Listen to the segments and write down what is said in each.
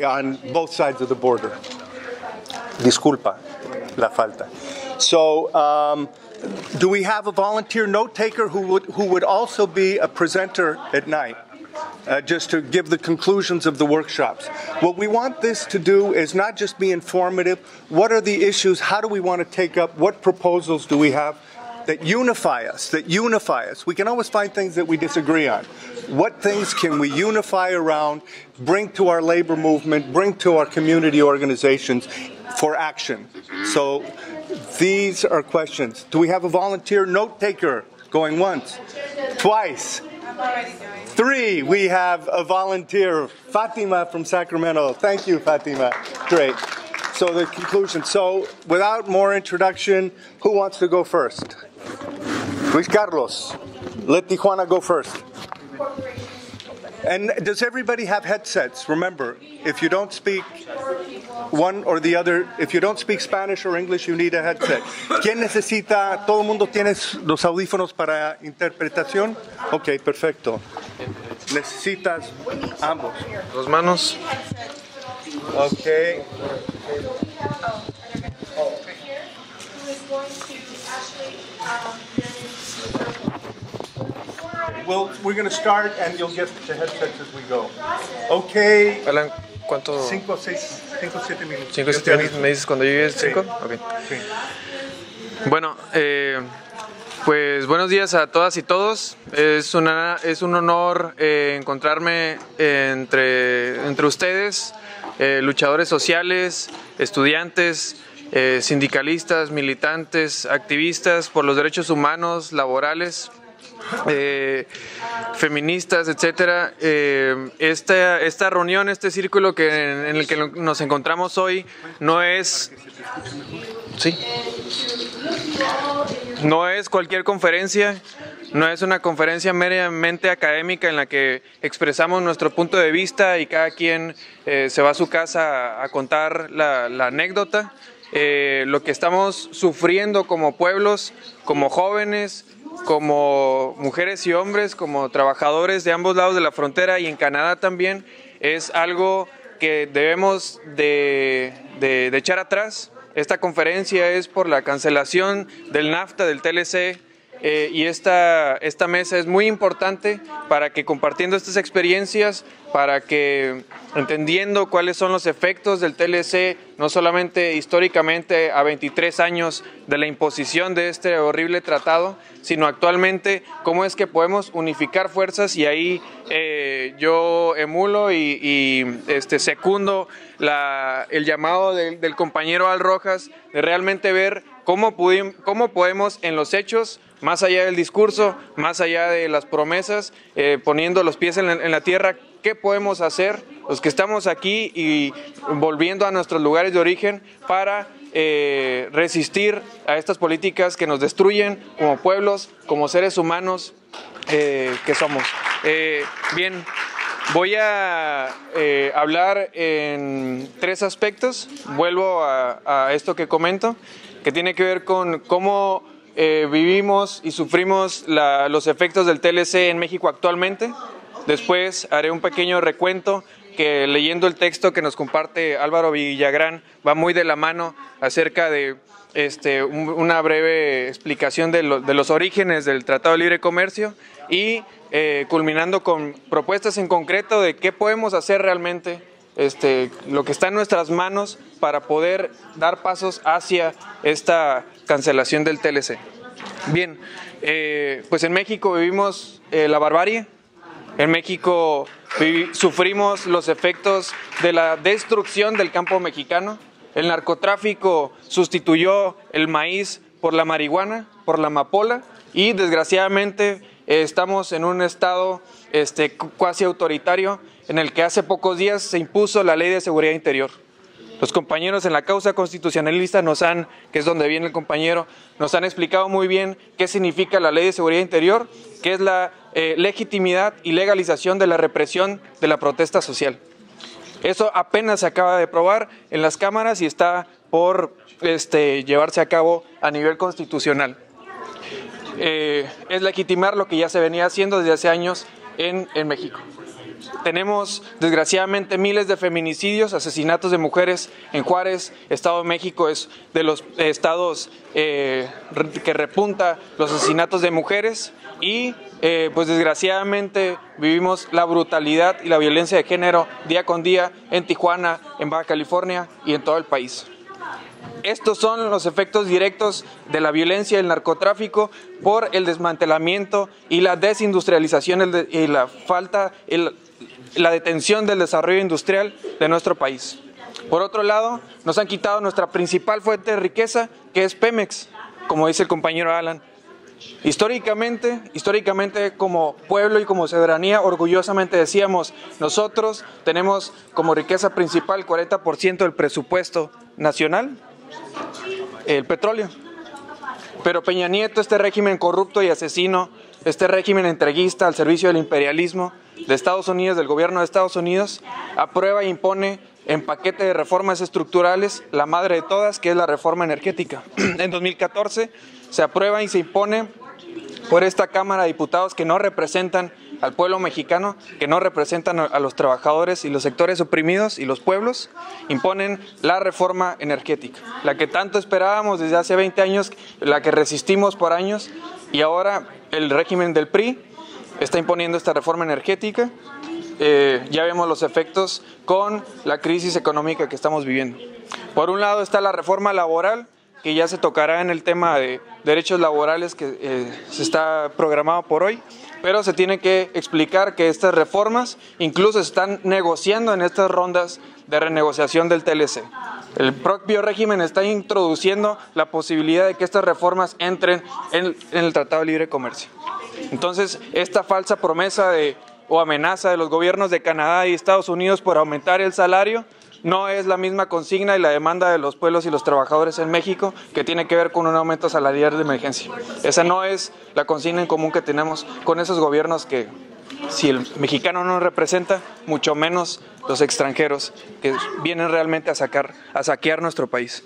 on both sides of the border. Disculpa la falta. So, do we have a volunteer note taker who would also be a presenter at night? Just to give the conclusions of the workshops. What we want this to do is not just be informative. What are the issues? How do we want to take up? What proposals do we have that unify us? We can always find things that we disagree on. What things can we unify around, bring to our labor movement, bring to our community organizations for action? So these are questions. Do we have a volunteer note taker going once, twice? I'm already doing. 3, we have a volunteer, Fatima from Sacramento. Thank you, Fatima. Great. So the conclusion. So without more introduction, who wants to go first? Luis Carlos. Let Tijuana go first. And does everybody have headsets? Remember, if you don't speak one or the other, if you don't speak Spanish or English, you need a headset. ¿Quién necesita? ¿Todo el mundo tiene los audífonos para interpretación? Ok, perfecto. Necesitas ambos. Dos manos. Ok. Well, we're going to start and you'll get the headsets as we go. Okay. Alan, ¿cuánto? 5 o 7 minutos. 5 o 7 minutos, ¿me dices cuando llegue 5? Sí. Ok. Sí. Bueno, pues buenos días a todas y todos. Es un honor encontrarme entre ustedes, luchadores sociales, estudiantes, sindicalistas, militantes, activistas por los derechos humanos, laborales, feministas, etcétera. Esta reunión, este círculo en el que nos encontramos hoy no es... ¿Sí? No es cualquier conferencia, no es una conferencia meramente académica en la que expresamos nuestro punto de vista y cada quien se va a su casa a contar la anécdota. Lo que estamos sufriendo como pueblos, como jóvenes, como mujeres y hombres, como trabajadores de ambos lados de la frontera y en Canadá también, es algo que debemos de echar atrás. Esta conferencia es por la cancelación del NAFTA, del TLC, y esta mesa es muy importante para que compartiendo estas experiencias, para que entendiendo cuáles son los efectos del TLC, no solamente históricamente a 23 años de la imposición de este horrible tratado, sino actualmente cómo es que podemos unificar fuerzas, y ahí yo emulo y secundo el llamado del compañero Al Rojas de realmente ver cómo podemos en los hechos, más allá del discurso, más allá de las promesas, poniendo los pies en la tierra, qué podemos hacer los que estamos aquí y volviendo a nuestros lugares de origen para resistir a estas políticas que nos destruyen como pueblos, como seres humanos que somos. Bien, voy a hablar en 3 aspectos. Vuelvo a esto que comento, que tiene que ver con cómo vivimos y sufrimos los efectos del TLC en México actualmente. Después haré un pequeño recuento que, leyendo el texto que nos comparte Álvaro Villagrán, va muy de la mano acerca de una breve explicación de los orígenes del Tratado de Libre Comercio y culminando con propuestas en concreto de qué podemos hacer realmente, lo que está en nuestras manos para poder dar pasos hacia esta cancelación del TLC. Bien, pues en México vivimos la barbarie. En México sufrimos los efectos de la destrucción del campo mexicano. El narcotráfico sustituyó el maíz por la marihuana, por la amapola, y desgraciadamente estamos en un estado cuasi autoritario en el que hace pocos días se impuso la Ley de Seguridad Interior. Los compañeros en la causa constitucionalista que es donde viene el compañero, nos han explicado muy bien qué significa la Ley de Seguridad Interior, que es la legitimidad y legalización de la represión de la protesta social. Eso apenas se acaba de probar en las cámaras y está por llevarse a cabo a nivel constitucional. Es legitimar lo que ya se venía haciendo desde hace años en México. Tenemos desgraciadamente miles de feminicidios, asesinatos de mujeres en Juárez. Estado de México es de los estados que repunta los asesinatos de mujeres y pues desgraciadamente vivimos la brutalidad y la violencia de género día con día en Tijuana, en Baja California y en todo el país. Estos son los efectos directos de la violencia y el narcotráfico por el desmantelamiento y la desindustrialización y la detención del desarrollo industrial de nuestro país. Por otro lado, nos han quitado nuestra principal fuente de riqueza, que es Pemex, como dice el compañero Alan. Históricamente, como pueblo y como ciudadanía, orgullosamente decíamos, nosotros tenemos como riqueza principal 40% del presupuesto nacional, el petróleo. Pero Peña Nieto, este régimen corrupto y asesino, este régimen entreguista al servicio del imperialismo de Estados Unidos, del gobierno de Estados Unidos, aprueba e impone en paquete de reformas estructurales la madre de todas, que es la reforma energética. En 2014 se aprueba y se impone por esta Cámara de Diputados que no representan al pueblo mexicano, que no representan a los trabajadores y los sectores oprimidos y los pueblos, imponen la reforma energética, la que tanto esperábamos desde hace 20 años, la que resistimos por años, y ahora el régimen del PRI está imponiendo esta reforma energética. Ya vemos los efectos con la crisis económica que estamos viviendo. Por un lado está la reforma laboral, que ya se tocará en el tema de derechos laborales que se está programado por hoy, pero se tiene que explicar que estas reformas incluso se están negociando en estas rondas de renegociación del TLC. El propio régimen está introduciendo la posibilidad de que estas reformas entren en el Tratado de Libre Comercio. Entonces, esta falsa promesa o amenaza de los gobiernos de Canadá y Estados Unidos por aumentar el salario no es la misma consigna y la demanda de los pueblos y los trabajadores en México, que tiene que ver con un aumento salarial de emergencia. Esa no es la consigna en común que tenemos con esos gobiernos que, si el mexicano no nos representa, mucho menos los extranjeros que vienen realmente a saquear nuestro país.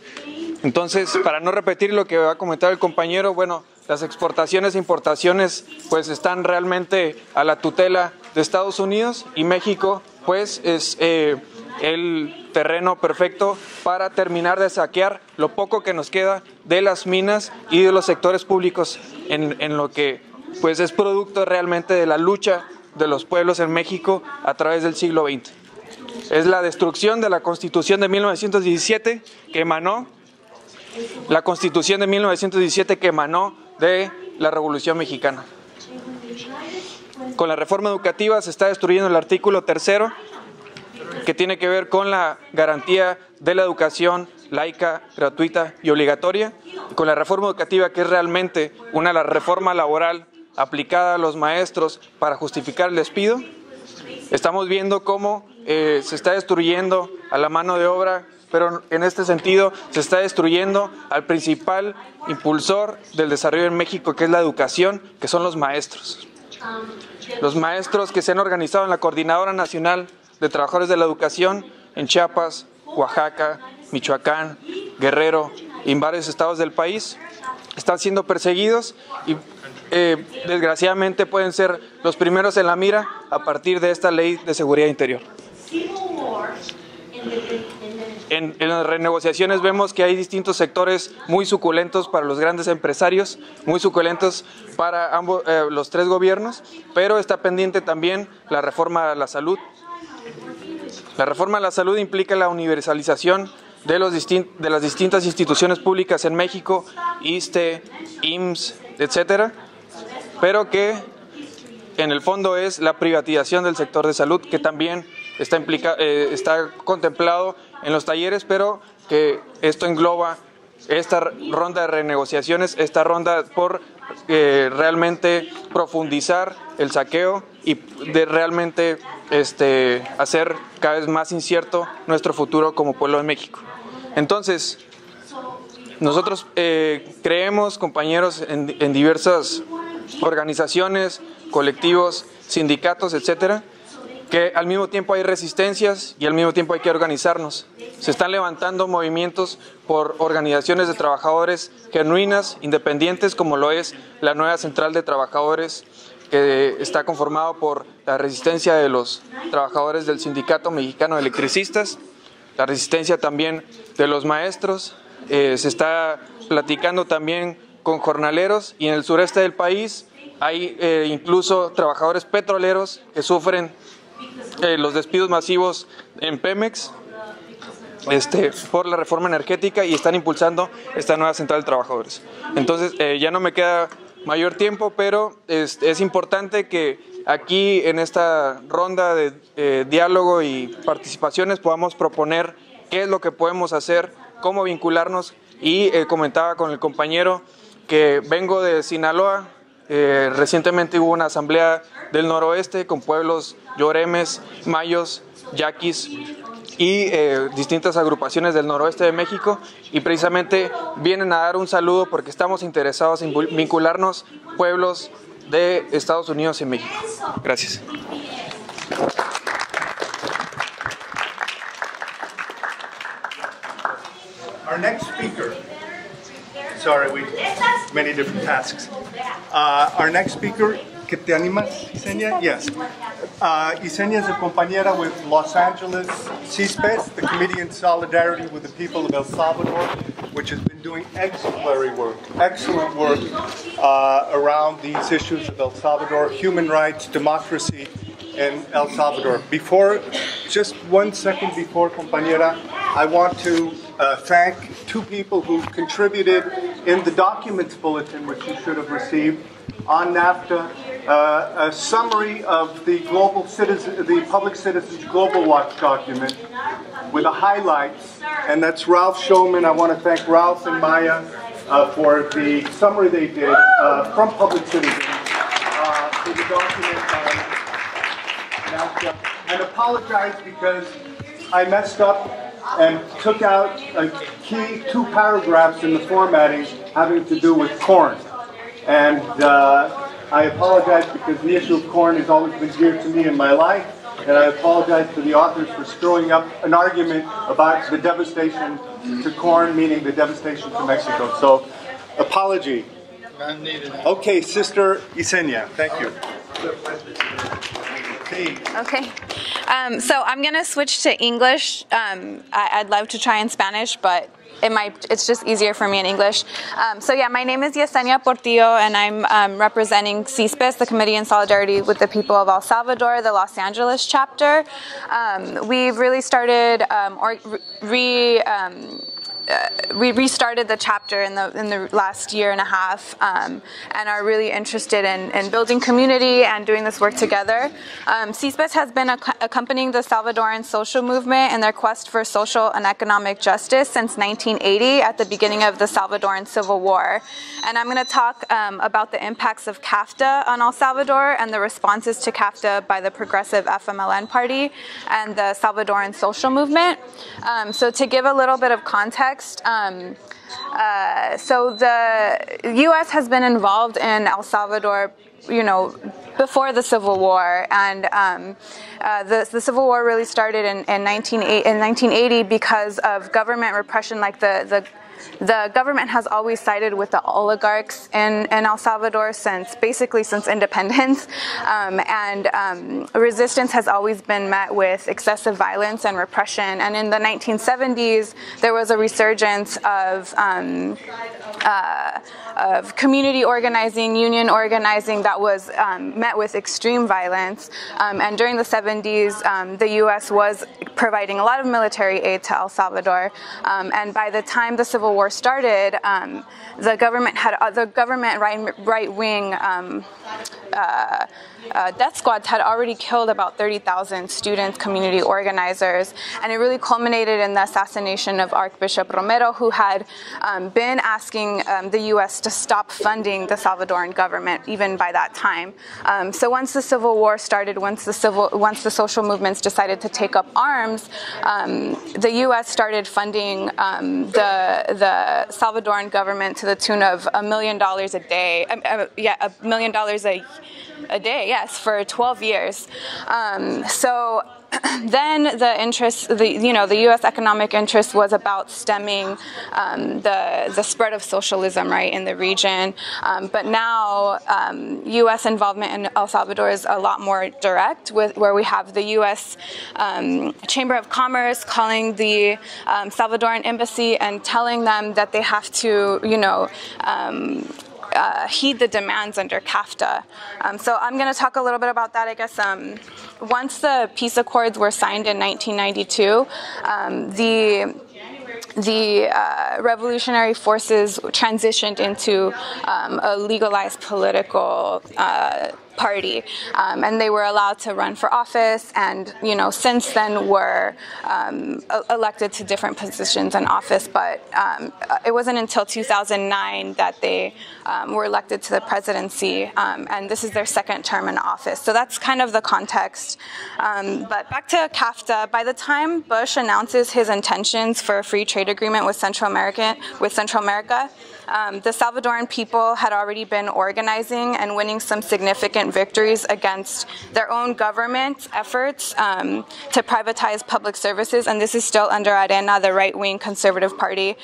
Entonces, para no repetir lo que va a comentar el compañero, bueno, las exportaciones e importaciones pues están realmente a la tutela de Estados Unidos, y México pues es el terreno perfecto para terminar de saquear lo poco que nos queda de las minas y de los sectores públicos en lo que pues es producto realmente de la lucha de los pueblos en México a través del siglo XX. Es la destrucción de la Constitución de 1917 que emanó de la Revolución Mexicana. Con la reforma educativa se está destruyendo el artículo 3º, que tiene que ver con la garantía de la educación laica, gratuita y obligatoria. Con la reforma educativa, que es realmente la reforma laboral aplicada a los maestros para justificar el despido, estamos viendo cómo se está destruyendo a la mano de obra, pero en este sentido se está destruyendo al principal impulsor del desarrollo en México, que es la educación, que son los maestros. Los maestros que se han organizado en la Coordinadora Nacional de Trabajadores de la Educación en Chiapas, Oaxaca, Michoacán, Guerrero y en varios estados del país están siendo perseguidos y desgraciadamente pueden ser los primeros en la mira a partir de esta ley de seguridad interior. En las renegociaciones vemos que hay distintos sectores muy suculentos para los grandes empresarios, muy suculentos para los tres gobiernos, pero está pendiente también la reforma a la salud. La reforma a la salud implica la universalización de las distintas instituciones públicas en México, ISSSTE, IMSS, etcétera, pero que en el fondo es la privatización del sector de salud, que también está contemplado en los talleres, pero que esto engloba esta ronda de renegociaciones, esta ronda por realmente profundizar el saqueo y de realmente hacer cada vez más incierto nuestro futuro como pueblo de México. Entonces, nosotros creemos, compañeros, en diversas organizaciones, colectivos, sindicatos, etcétera, que al mismo tiempo hay resistencias y al mismo tiempo hay que organizarnos. Se están levantando movimientos por organizaciones de trabajadores genuinas, independientes, como lo es la nueva Central de Trabajadores que está conformado por la resistencia de los trabajadores del Sindicato Mexicano de Electricistas, la resistencia también de los maestros. Se está platicando también con jornaleros, y en el sureste del país hay incluso trabajadores petroleros que sufren los despidos masivos en Pemex por la reforma energética, y están impulsando esta nueva central de trabajadores. Entonces ya no me queda mayor tiempo, pero es importante que aquí en esta ronda de diálogo y participaciones podamos proponer qué es lo que podemos hacer, cómo vincularnos, y comentaba con el compañero que vengo de Sinaloa. Recientemente hubo una asamblea del noroeste con pueblos Lloremes, Mayos, Yaquis y distintas agrupaciones del noroeste de México, y precisamente vienen a dar un saludo porque estamos interesados en vincularnos pueblos de Estados Unidos y México. Gracias. Our next speaker, sorry, we many different tasks. Our next speaker, ¿que te animas, Yesenia? Yes. Yesenia is a compañera with Los Angeles CISPES, the Committee in Solidarity with the People of El Salvador, which has been doing exemplary work, excellent work around these issues of El Salvador, human rights, democracy in El Salvador. Just 1 second before, compañera, I want to thank two people who contributed in the documents bulletin, which you should have received, on NAFTA, a summary of the Public Citizens Global Watch document with the highlights, and that's Ralph Showman. I want to thank Ralph and Maya for the summary they did from Public Citizens for the document on NAFTA, and apologize because I messed up and took out a key 2 paragraphs in the formatting having to do with corn. And I apologize because the issue of corn has always been dear to me in my life, and I apologize to the authors for screwing up an argument about the devastation to corn, meaning the devastation to Mexico. So, apology. Okay, Sister Yesenia, thank you. Okay, so I'm going to switch to English. I'd love to try in Spanish, but it's just easier for me in English. So yeah, my name is Yesenia Portillo, and I'm representing CISPES, the Committee in Solidarity with the People of El Salvador, the Los Angeles chapter. We've really started we restarted the chapter in the last year and a half, and are really interested in building community and doing this work together. CISPES has been accompanying the Salvadoran social movement in their quest for social and economic justice since 1980, at the beginning of the Salvadoran Civil War. And I'm going to talk about the impacts of CAFTA on El Salvador and the responses to CAFTA by the progressive FMLN party and the Salvadoran social movement. So to give a little bit of context, so the U.S. has been involved in El Salvador, before the Civil War, and the Civil War really started in 1980 because of government repression. Like the government has always sided with the oligarchs in El Salvador since independence, and resistance has always been met with excessive violence and repression. And in the 1970s, there was a resurgence of community organizing, union organizing that was met with extreme violence. And during the 70s, the U.S. was providing a lot of military aid to El Salvador. And by the time the Civil War started, the government right-wing death squads had already killed about 30,000 students, community organizers, and it really culminated in the assassination of Archbishop Romero, who had been asking the U.S. to stop funding the Salvadoran government even by that time. So once the Civil War started, once the social movements decided to take up arms, the U.S. started funding the Salvadoran government to the tune of $1 million a day. $1 million a day, yes, for 12 years. So then the U.S. economic interest was about stemming the spread of socialism, right, in the region. But now U.S. involvement in El Salvador is a lot more direct, where we have the U.S. Chamber of Commerce calling the Salvadoran embassy and telling them that they have to, heed the demands under CAFTA. So I'm going to talk a little bit about that, I guess. Once the peace accords were signed in 1992, the revolutionary forces transitioned into a legalized political party, and they were allowed to run for office, and since then were elected to different positions in office. But it wasn't until 2009 that they were elected to the presidency, and this is their second term in office. So that's kind of the context. But back to CAFTA. By the time Bush announces his intentions for a free trade agreement with Central America, the Salvadoran people had already been organizing and winning some significant victories against their own government efforts to privatize public services, and this is still under Arena, the right-wing conservative party,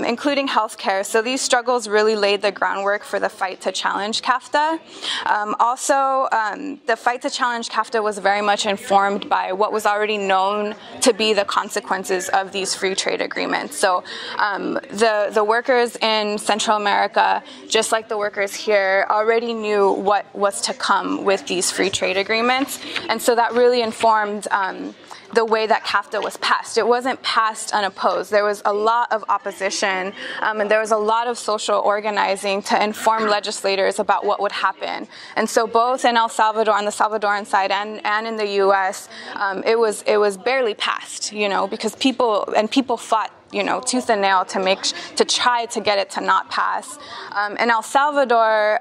including healthcare. So these struggles really laid the groundwork for the fight to challenge CAFTA. Also, the fight to challenge CAFTA was very much informed by what was already known to be the consequences of these free trade agreements. So the workers in Central America, just like the workers here, already knew what was to come with these free trade agreements. And so that really informed the way that CAFTA was passed. It wasn't passed unopposed. There was a lot of opposition, and there was a lot of social organizing to inform legislators about what would happen. And so both in El Salvador, on the Salvadoran side, and in the U.S., it was barely passed, because people fought tooth and nail to try to get it to not pass. In El Salvador,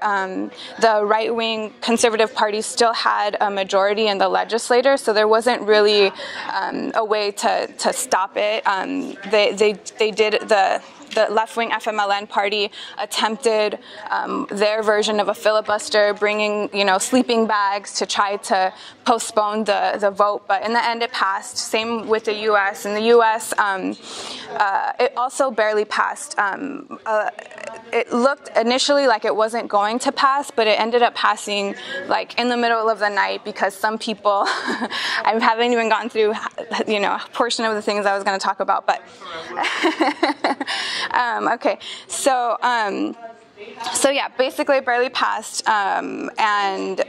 the right-wing conservative party still had a majority in the legislature, so there wasn't really a way to stop it. They did the left-wing FMLN party attempted their version of a filibuster, bringing sleeping bags to try to postpone the vote, but in the end it passed. Same with the U.S. In the U.S., it also barely passed. It looked initially like it wasn't going to pass, but it ended up passing like in the middle of the night because some people, I haven't even gone through a portion of the things I was going to talk about, but okay, so yeah, basically it barely passed, and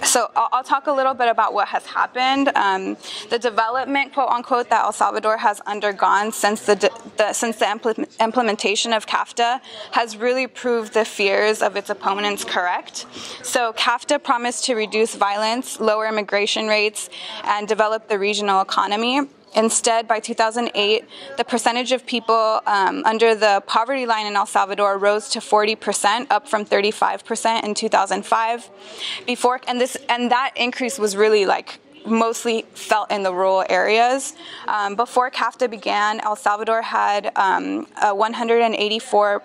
so I'll talk a little bit about what has happened. The development, quote unquote, that El Salvador has undergone since the implementation of CAFTA has really proved the fears of its opponents correct. So CAFTA promised to reduce violence, lower immigration rates, and develop the regional economy. Instead, by 2008, the percentage of people under the poverty line in El Salvador rose to 40%, up from 35% in 2005. And that increase was really mostly felt in the rural areas. Before CAFTA began, El Salvador had a 184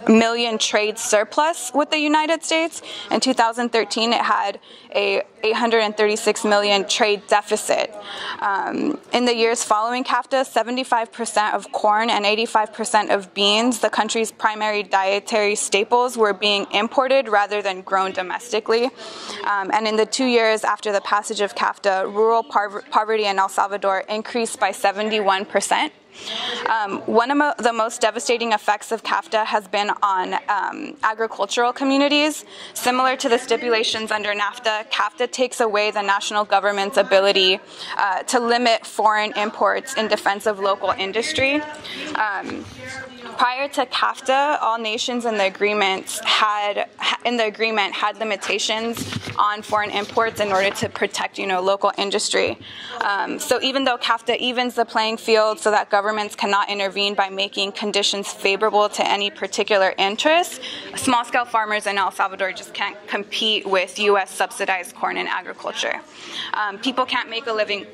million trade surplus with the United States. In 2013, it had a 836 million trade deficit. In the years following CAFTA, 75% of corn and 85% of beans, the country's primary dietary staples, were being imported rather than grown domestically. And in the 2 years after the passage of CAFTA, rural poverty in El Salvador increased by 71%. One of the most devastating effects of CAFTA has been on agricultural communities. Similar to the stipulations under NAFTA, CAFTA takes away the national government's ability to limit foreign imports in defense of local industry. Prior to CAFTA, all nations in the agreement had limitations on foreign imports in order to protect, local industry. So even though CAFTA evens the playing field so that governments cannot intervene by making conditions favorable to any particular interest, small-scale farmers in El Salvador just can't compete with U.S. subsidized corn and agriculture. People can't make a living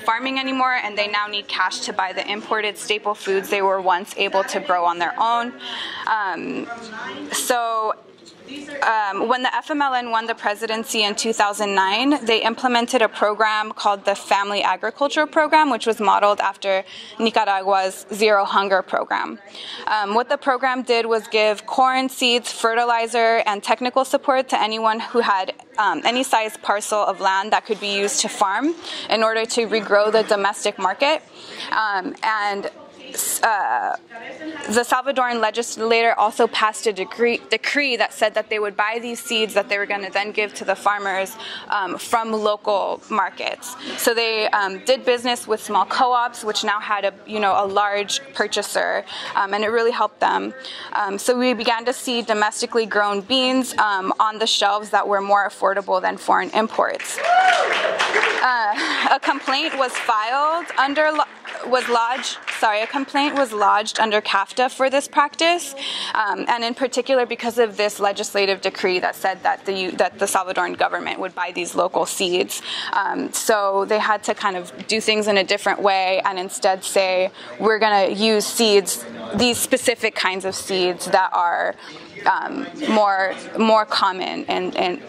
farming anymore, and they now need cash to buy the imported staple foods they were once able to grow on their own. So when the FMLN won the presidency in 2009, they implemented a program called the Family Agriculture Program, which was modeled after Nicaragua's Zero Hunger program. What the program did was give corn, seeds, fertilizer, and technical support to anyone who had any size parcel of land that could be used to farm in order to regrow the domestic market. The Salvadoran legislature also passed a decree that said that they would buy these seeds that they were going to then give to the farmers from local markets. So they did business with small co-ops, which now had a large purchaser, and it really helped them. So we began to see domestically grown beans on the shelves that were more affordable than foreign imports. A complaint was lodged under CAFTA for this practice, and in particular because of this legislative decree that said that the Salvadoran government would buy these local seeds. So they had to kind of do things in a different way and instead say, we're going to use seeds, these specific kinds of seeds that are more common in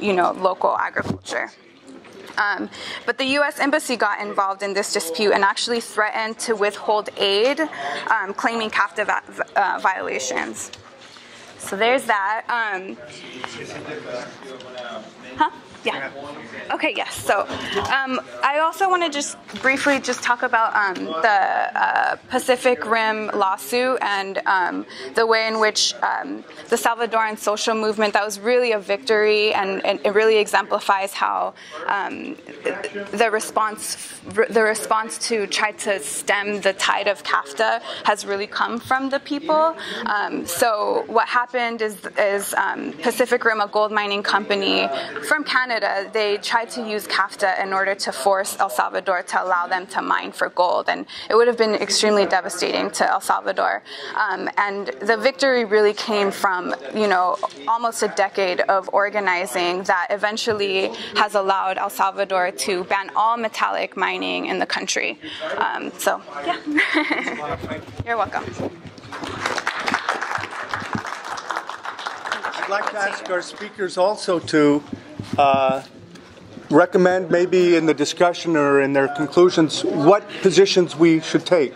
local agriculture. But the U.S. Embassy got involved in this dispute and actually threatened to withhold aid, claiming CAFTA violations. So there's that. Yeah. Okay, yes. So I also want to just briefly talk about the Pacific Rim lawsuit and the way in which the Salvadoran social movement, that was really a victory, and it really exemplifies how the response to try to stem the tide of CAFTA has really come from the people. So what happened is Pacific Rim, a gold mining company from Canada, they tried to use CAFTA in order to force El Salvador to allow them to mine for gold, and it would have been extremely devastating to El Salvador. And the victory really came from, almost a decade of organizing that eventually has allowed El Salvador to ban all metallic mining in the country. So, yeah. You're welcome. I'd like to ask our speakers also to recommend, maybe in the discussion or in their conclusions, what positions we should take.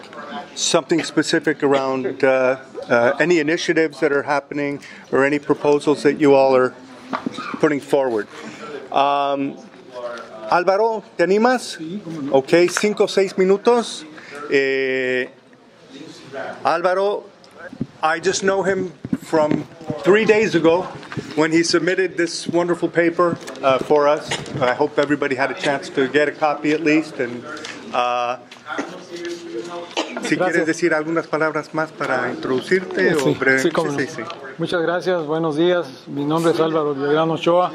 Something specific around any initiatives that are happening or any proposals that you all are putting forward. Álvaro, ¿te animas? Ok, 5 o 6 minutos. Álvaro, I just know him from 3 days ago when he submitted this wonderful paper for us. I hope everybody had a chance to get a copy at least. And si quieres decir algunas palabras más para introducirte. Sí. Muchas gracias, buenos días. Mi nombre es Álvaro Villagrán Ochoa.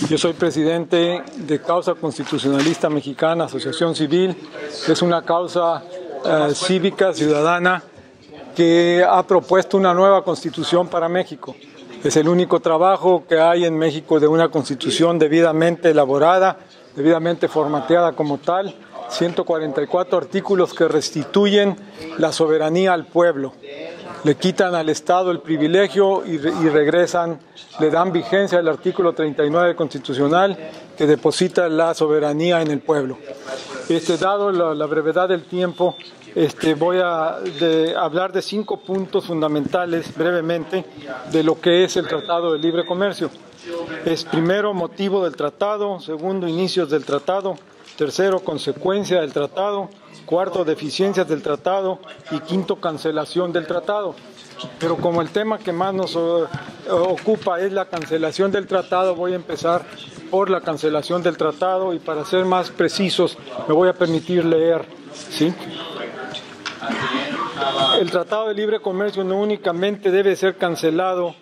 Yo soy presidente de Causa Constitucionalista Mexicana, Asociación Civil. Es una causa cívica, ciudadana, que ha propuesto una nueva constitución para México. Es el único trabajo que hay en México de una constitución debidamente elaborada, debidamente formateada como tal, 144 artículos que restituyen la soberanía al pueblo. Le quitan al Estado el privilegio y regresan, le dan vigencia al artículo 39 constitucional que deposita la soberanía en el pueblo. Dado la brevedad del tiempo, voy a hablar de 5 puntos fundamentales brevemente de lo que es el Tratado de Libre Comercio. Primero, motivo del tratado; segundo, inicios del tratado; tercero, consecuencia del tratado; cuarto, deficiencias del tratado; y quinto, cancelación del tratado. Pero como el tema que más nos ocupa es la cancelación del tratado, voy a empezar por la cancelación del tratado, y para ser más precisos me voy a permitir leer, ¿sí? El Tratado de Libre Comercio no únicamente debe ser cancelado,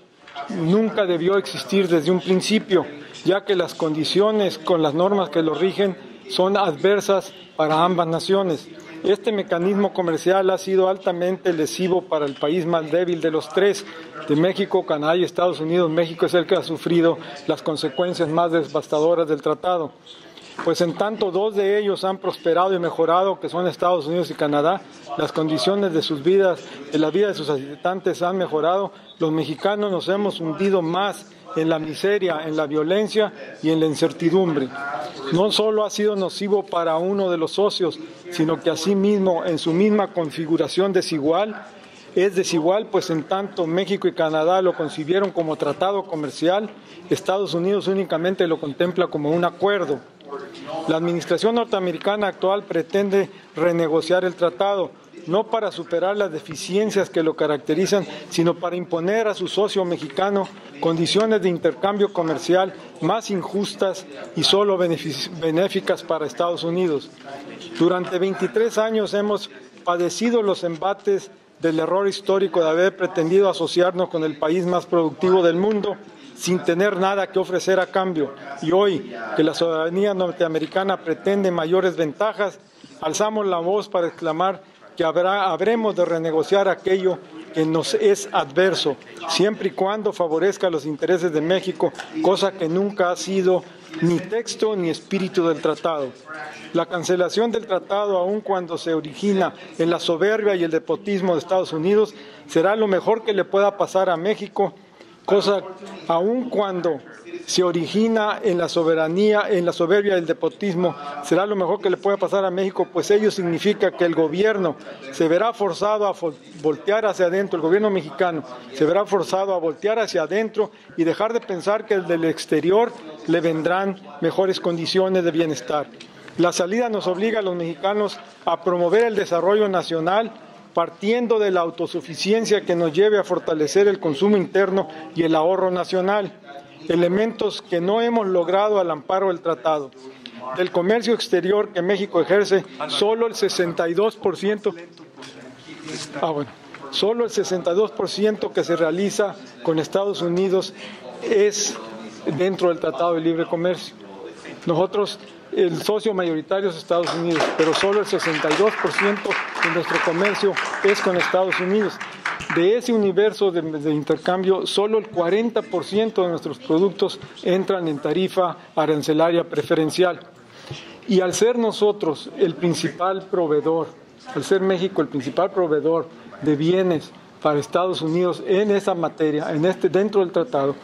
nunca debió existir desde un principio, ya que las condiciones con las normas que lo rigen son adversas para ambas naciones. Este mecanismo comercial ha sido altamente lesivo para el país más débil de los tres, de México, Canadá y Estados Unidos. México es el que ha sufrido las consecuencias más devastadoras del tratado. Pues en tanto 2 de ellos han prosperado y mejorado, que son Estados Unidos y Canadá, las condiciones de sus vidas, de la vida de sus habitantes han mejorado, los mexicanos nos hemos hundido más en la miseria, en la violencia y en la incertidumbre. No solo ha sido nocivo para uno de los socios, sino que asimismo en su misma configuración desigual, es desigual, pues en tanto México y Canadá lo concibieron como tratado comercial, Estados Unidos únicamente lo contempla como un acuerdo. La administración norteamericana actual pretende renegociar el tratado, no para superar las deficiencias que lo caracterizan, sino para imponer a su socio mexicano condiciones de intercambio comercial más injustas y solo benéficas para Estados Unidos. Durante 23 años hemos padecido los embates del error histórico de haber pretendido asociarnos con el país más productivo del mundo sin tener nada que ofrecer a cambio. Y hoy, que la soberanía norteamericana pretende mayores ventajas, alzamos la voz para exclamar que habremos de renegociar aquello que nos es adverso, siempre y cuando favorezca los intereses de México, cosa que nunca ha sido ni texto ni espíritu del tratado. La cancelación del tratado, aun cuando se origina en la soberbia y el despotismo de Estados Unidos, será lo mejor que le pueda pasar a México, cosa aun cuando se origina en la soberanía, en la soberbia y el despotismo, será lo mejor que le pueda pasar a México, pues ello significa que el gobierno se verá forzado a voltear hacia adentro, el gobierno mexicano se verá forzado a voltear hacia adentro y dejar de pensar que del exterior le vendrán mejores condiciones de bienestar. La salida nos obliga a los mexicanos a promover el desarrollo nacional, partiendo de la autosuficiencia que nos lleve a fortalecer el consumo interno y el ahorro nacional, elementos que no hemos logrado al amparo del tratado. Del comercio exterior que México ejerce, solo el 62%, solo el 62% que se realiza con Estados Unidos es dentro del Tratado de Libre Comercio. Nosotros, el socio mayoritario es Estados Unidos, pero solo el 62% de nuestro comercio es con Estados Unidos. De ese universo de intercambio, solo el 40% de nuestros productos entran en tarifa arancelaria preferencial. Y al ser nosotros el principal proveedor, al ser México el principal proveedor de bienes para Estados Unidos en esa materia, dentro del tratado,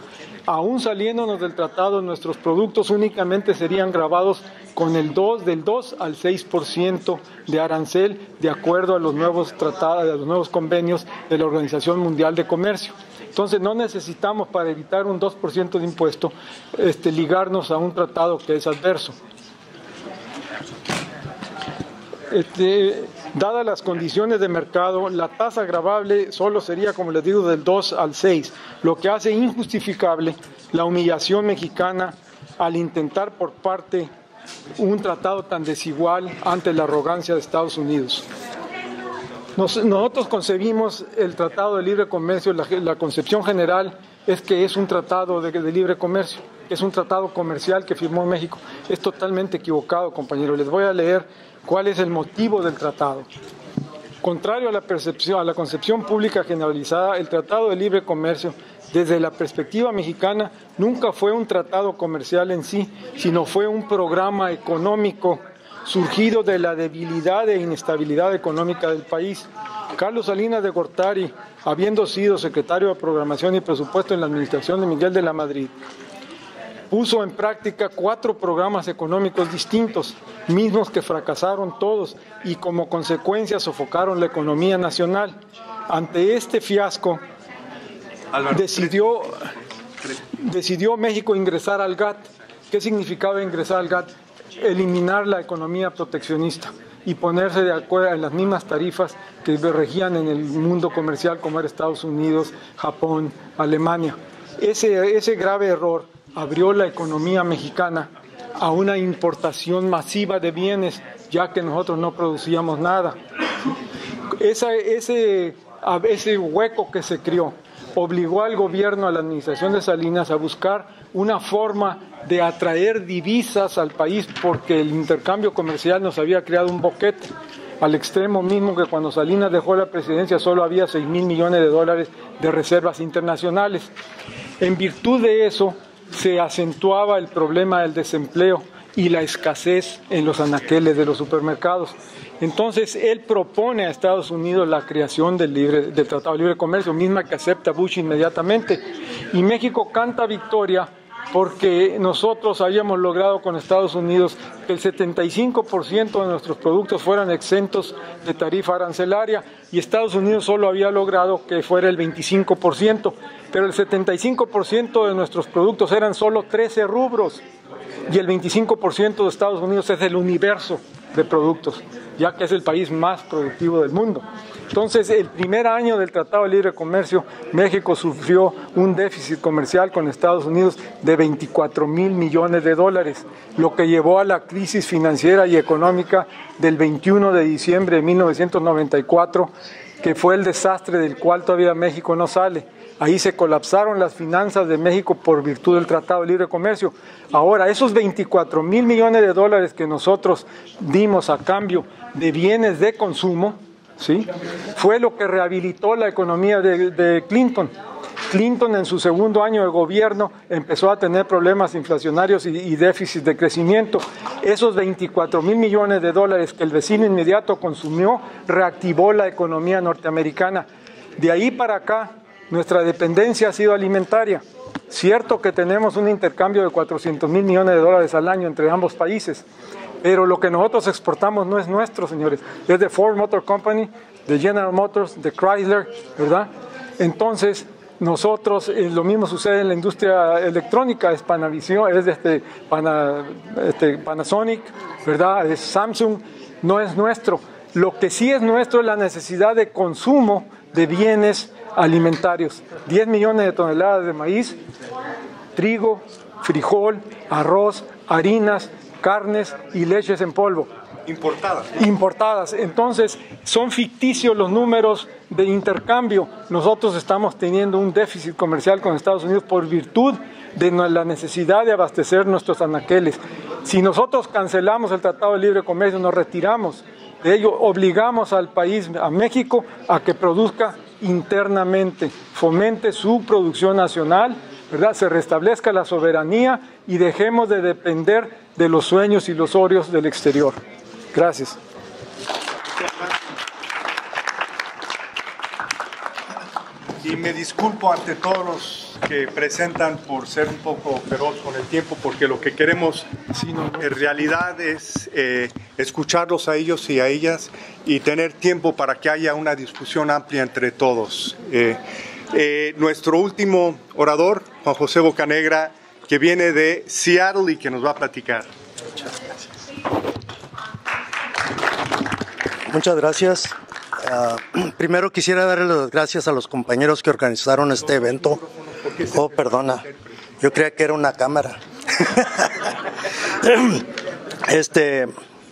aún saliéndonos del tratado, nuestros productos únicamente serían gravados con del 2 al 6% de arancel, de acuerdo a los nuevos tratados, a los nuevos convenios de la Organización Mundial de Comercio. Entonces no necesitamos, para evitar un 2% de impuesto, ligarnos a un tratado que es adverso. Dadas las condiciones de mercado, la tasa gravable solo sería, como les digo, del 2 al 6, lo que hace injustificable la humillación mexicana al intentar por parte un tratado tan desigual ante la arrogancia de Estados Unidos. Nosotros concebimos el Tratado de Libre Comercio, la concepción general es que es un tratado de libre comercio, es un tratado comercial que firmó México. Es totalmente equivocado, compañeros. Les voy a leer cuál es el motivo del tratado. Contrario a la concepción pública generalizada, el Tratado de Libre Comercio, desde la perspectiva mexicana, nunca fue un tratado comercial en sí, sino fue un programa económico surgido de la debilidad e inestabilidad económica del país. Carlos Salinas de Gortari, habiendo sido secretario de Programación y Presupuesto en la administración de Miguel de la Madrid, puso en práctica 4 programas económicos distintos, mismos que fracasaron todos y como consecuencia sofocaron la economía nacional. Ante este fiasco, decidió México ingresar al GATT. ¿Qué significaba ingresar al GATT? Eliminar la economía proteccionista y ponerse de acuerdo en las mismas tarifas que regían en el mundo comercial como era Estados Unidos, Japón, Alemania. Ese grave error abrió la economía mexicana a una importación masiva de bienes, ya que nosotros no producíamos nada. Ese hueco que se creó obligó al gobierno, a la administración de Salinas, a buscar una forma de atraer divisas al país, porque el intercambio comercial nos había creado un boquete, al extremo mismo que cuando Salinas dejó la presidencia solo había $6,000 millones de reservas internacionales. En virtud de eso, se acentuaba el problema del desempleo y la escasez en los anaqueles de los supermercados. Entonces, él propone a Estados Unidos la creación del Tratado de Libre Comercio, misma que acepta Bush inmediatamente. Y México canta victoria porque nosotros habíamos logrado con Estados Unidos que el 75% de nuestros productos fueran exentos de tarifa arancelaria y Estados Unidos solo había logrado que fuera el 25%, pero el 75% de nuestros productos eran solo 13 rubros y el 25% de Estados Unidos es el universo de productos, ya que es el país más productivo del mundo. Entonces, el primer año del Tratado de Libre Comercio, México sufrió un déficit comercial con Estados Unidos de 24,000 millones de dólares, lo que llevó a la crisis financiera y económica del 21 de diciembre de 1994, que fue el desastre del cual todavía México no sale. Ahí se colapsaron las finanzas de México por virtud del Tratado de Libre Comercio. Ahora, esos 24,000 millones de dólares que nosotros dimos a cambio de bienes de consumo, ¿sí?, fue lo que rehabilitó la economía de Clinton. Clinton en su segundo año de gobierno empezó a tener problemas inflacionarios y déficit de crecimiento. Esos 24,000 millones de dólares que el vecino inmediato consumió reactivó la economía norteamericana. De ahí para acá, nuestra dependencia ha sido alimentaria. Cierto que tenemos un intercambio de 400,000 millones de dólares al año entre ambos países, pero lo que nosotros exportamos no es nuestro, señores. Es de Ford Motor Company, de General Motors, de Chrysler, ¿verdad? Entonces, nosotros, lo mismo sucede en la industria electrónica, es Panavision, es Panasonic, ¿verdad? Es Samsung, no es nuestro. Lo que sí es nuestro es la necesidad de consumo de bienes alimentarios. 10 millones de toneladas de maíz, trigo, frijol, arroz, harinas, carnes y leches en polvo. Importadas. Entonces, son ficticios los números de intercambio. Nosotros estamos teniendo un déficit comercial con Estados Unidos por virtud de la necesidad de abastecer nuestros anaqueles. Si nosotros cancelamos el Tratado de Libre Comercio, nos retiramos de ello, obligamos al país, a México, a que produzca internamente, fomente su producción nacional, ¿verdad? Se restablezca la soberanía y dejemos de depender de los sueños ilusorios del exterior. Gracias. Y me disculpo ante todos los que presentan por ser un poco feroz con el tiempo, porque lo que queremos en realidad es escucharlos a ellos y a ellas y tener tiempo para que haya una discusión amplia entre todos. Nuestro último orador, Juan José Bocanegra, que viene de Seattle y que nos va a platicar. Muchas gracias. Muchas gracias. Primero quisiera darle las gracias a los compañeros que organizaron este evento. Oh, perdona, yo creía que era una cámara.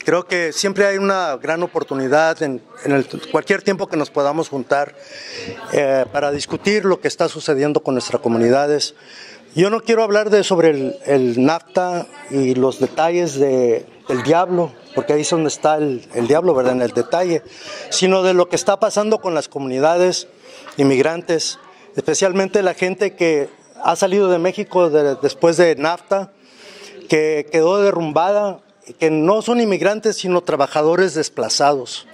Creo que siempre hay una gran oportunidad en cualquier tiempo que nos podamos juntar para discutir lo que está sucediendo con nuestras comunidades. Yo no quiero hablar sobre el NAFTA y los detalles del diablo, porque ahí es donde está el diablo, ¿verdad?, en el detalle, sino de lo que está pasando con las comunidades inmigrantes, especialmente la gente que ha salido de México después de NAFTA, que quedó derrumbada, que no son inmigrantes, sino trabajadores desplazados.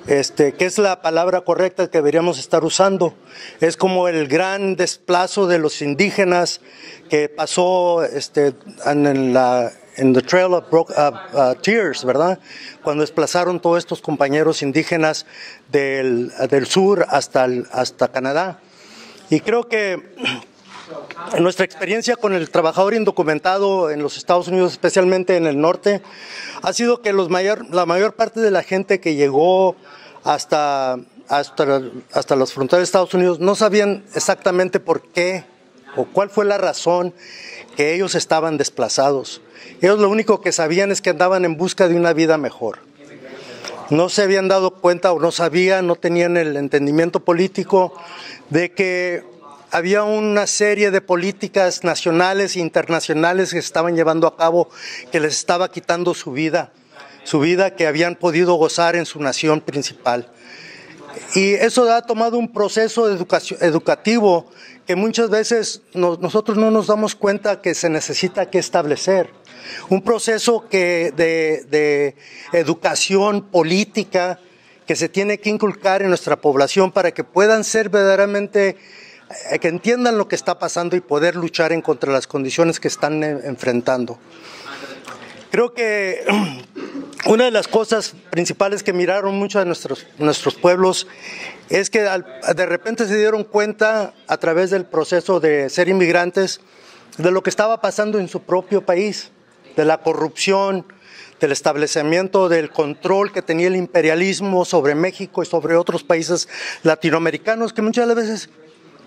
Que es la palabra correcta que deberíamos estar usando. Es como el gran desplazo de los indígenas que pasó en the Trail of Tears, ¿verdad? Cuando desplazaron todos estos compañeros indígenas del sur hasta Canadá. Y creo que nuestra experiencia con el trabajador indocumentado en los Estados Unidos, especialmente en el norte, ha sido que la mayor parte de la gente que llegó hasta las fronteras de Estados Unidos no sabían exactamente por qué o cuál fue la razón que ellos estaban desplazados. Ellos lo único que sabían es que andaban en busca de una vida mejor. No se habían dado cuenta o no tenían el entendimiento político de que había una serie de políticas nacionales e internacionales que se estaban llevando a cabo que les estaba quitando su vida que habían podido gozar en su nación principal. Y eso ha tomado un proceso educativo que muchas veces nosotros no nos damos cuenta que se necesita que establecer. un proceso de educación política que se tiene que inculcar en nuestra población para que puedan ser verdaderamente, que entiendan lo que está pasando y poder luchar en contra de las condiciones que están enfrentando. Creo que una de las cosas principales que miraron muchos de nuestros pueblos es que de repente se dieron cuenta a través del proceso de ser inmigrantes de lo que estaba pasando en su propio país, de la corrupción, del establecimiento del control que tenía el imperialismo sobre México y sobre otros países latinoamericanos, que muchas veces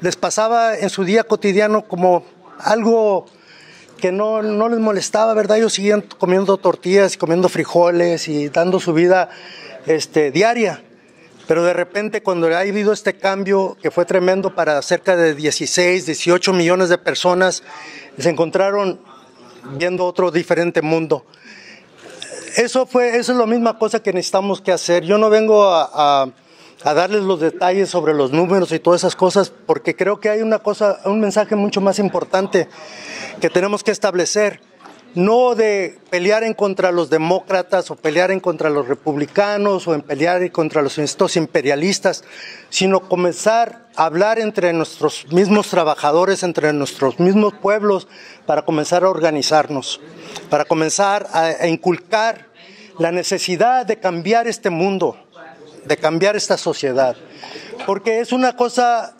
les pasaba en su día cotidiano como algo que no les molestaba, ¿verdad? Ellos seguían comiendo tortillas, comiendo frijoles y dando su vida diaria. Pero de repente, cuando ha habido este cambio que fue tremendo para cerca de 16, 18 millones de personas, se encontraron viendo otro diferente mundo. Eso es la misma cosa que necesitamos que hacer. Yo no vengo a darles los detalles sobre los números y todas esas cosas, porque creo que hay un mensaje mucho más importante que tenemos que establecer. No de pelear en contra los demócratas o pelear en contra los republicanos o en pelear en contra estos imperialistas, sino comenzar a hablar entre nuestros mismos trabajadores, entre nuestros mismos pueblos, para comenzar a organizarnos, para comenzar a inculcar la necesidad de cambiar este mundo, de cambiar esta sociedad. Porque es una cosa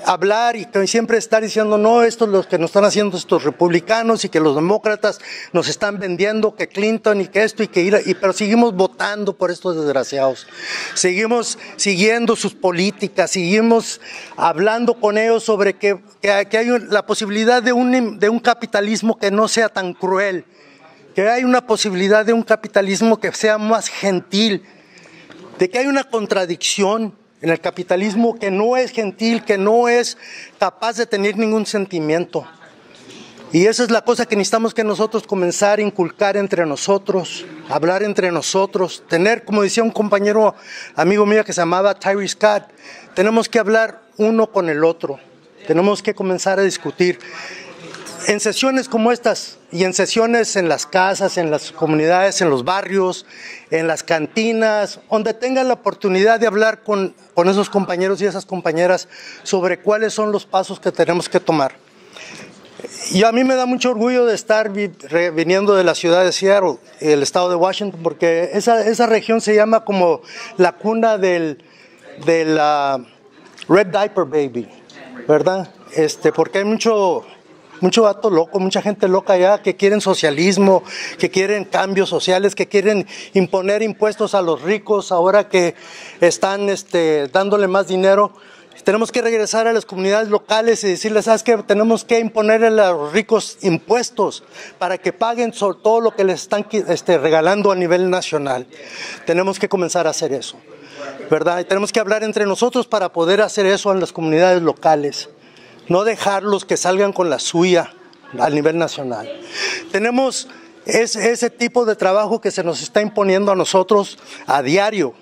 hablar y siempre estar diciendo, no, esto es lo que nos están haciendo estos republicanos y que los demócratas nos están vendiendo, que Clinton y que esto y que pero seguimos votando por estos desgraciados. Seguimos siguiendo sus políticas, seguimos hablando con ellos sobre que hay la posibilidad de un capitalismo que no sea tan cruel, que hay una posibilidad de un capitalismo que sea más gentil, de que hay una contradicción en el capitalismo que no es gentil, que no es capaz de tener ningún sentimiento. Y esa es la cosa que necesitamos que nosotros comenzar a inculcar entre nosotros, hablar entre nosotros, tener, como decía un compañero amigo mío que se llamaba Tyree Scott, tenemos que hablar uno con el otro, tenemos que comenzar a discutir. En sesiones como estas y en sesiones en las casas, en las comunidades, en los barrios, en las cantinas, donde tengan la oportunidad de hablar con esos compañeros y esas compañeras sobre cuáles son los pasos que tenemos que tomar. Y a mí me da mucho orgullo de estar viniendo de la ciudad de Seattle, el estado de Washington, porque esa región se llama como la cuna del Red Diaper Baby, ¿verdad? Porque hay mucho vato loco, mucha gente loca allá que quieren socialismo, que quieren cambios sociales, que quieren imponer impuestos a los ricos ahora que están dándole más dinero. Tenemos que regresar a las comunidades locales y decirles, ¿sabes qué? Tenemos que imponerle a los ricos impuestos para que paguen sobre todo lo que les están regalando a nivel nacional. Tenemos que comenzar a hacer eso, ¿verdad? Y tenemos que hablar entre nosotros para poder hacer eso en las comunidades locales. No dejarlos que salgan con la suya a nivel nacional. Tenemos ese tipo de trabajo que se nos está imponiendo a nosotros a diario,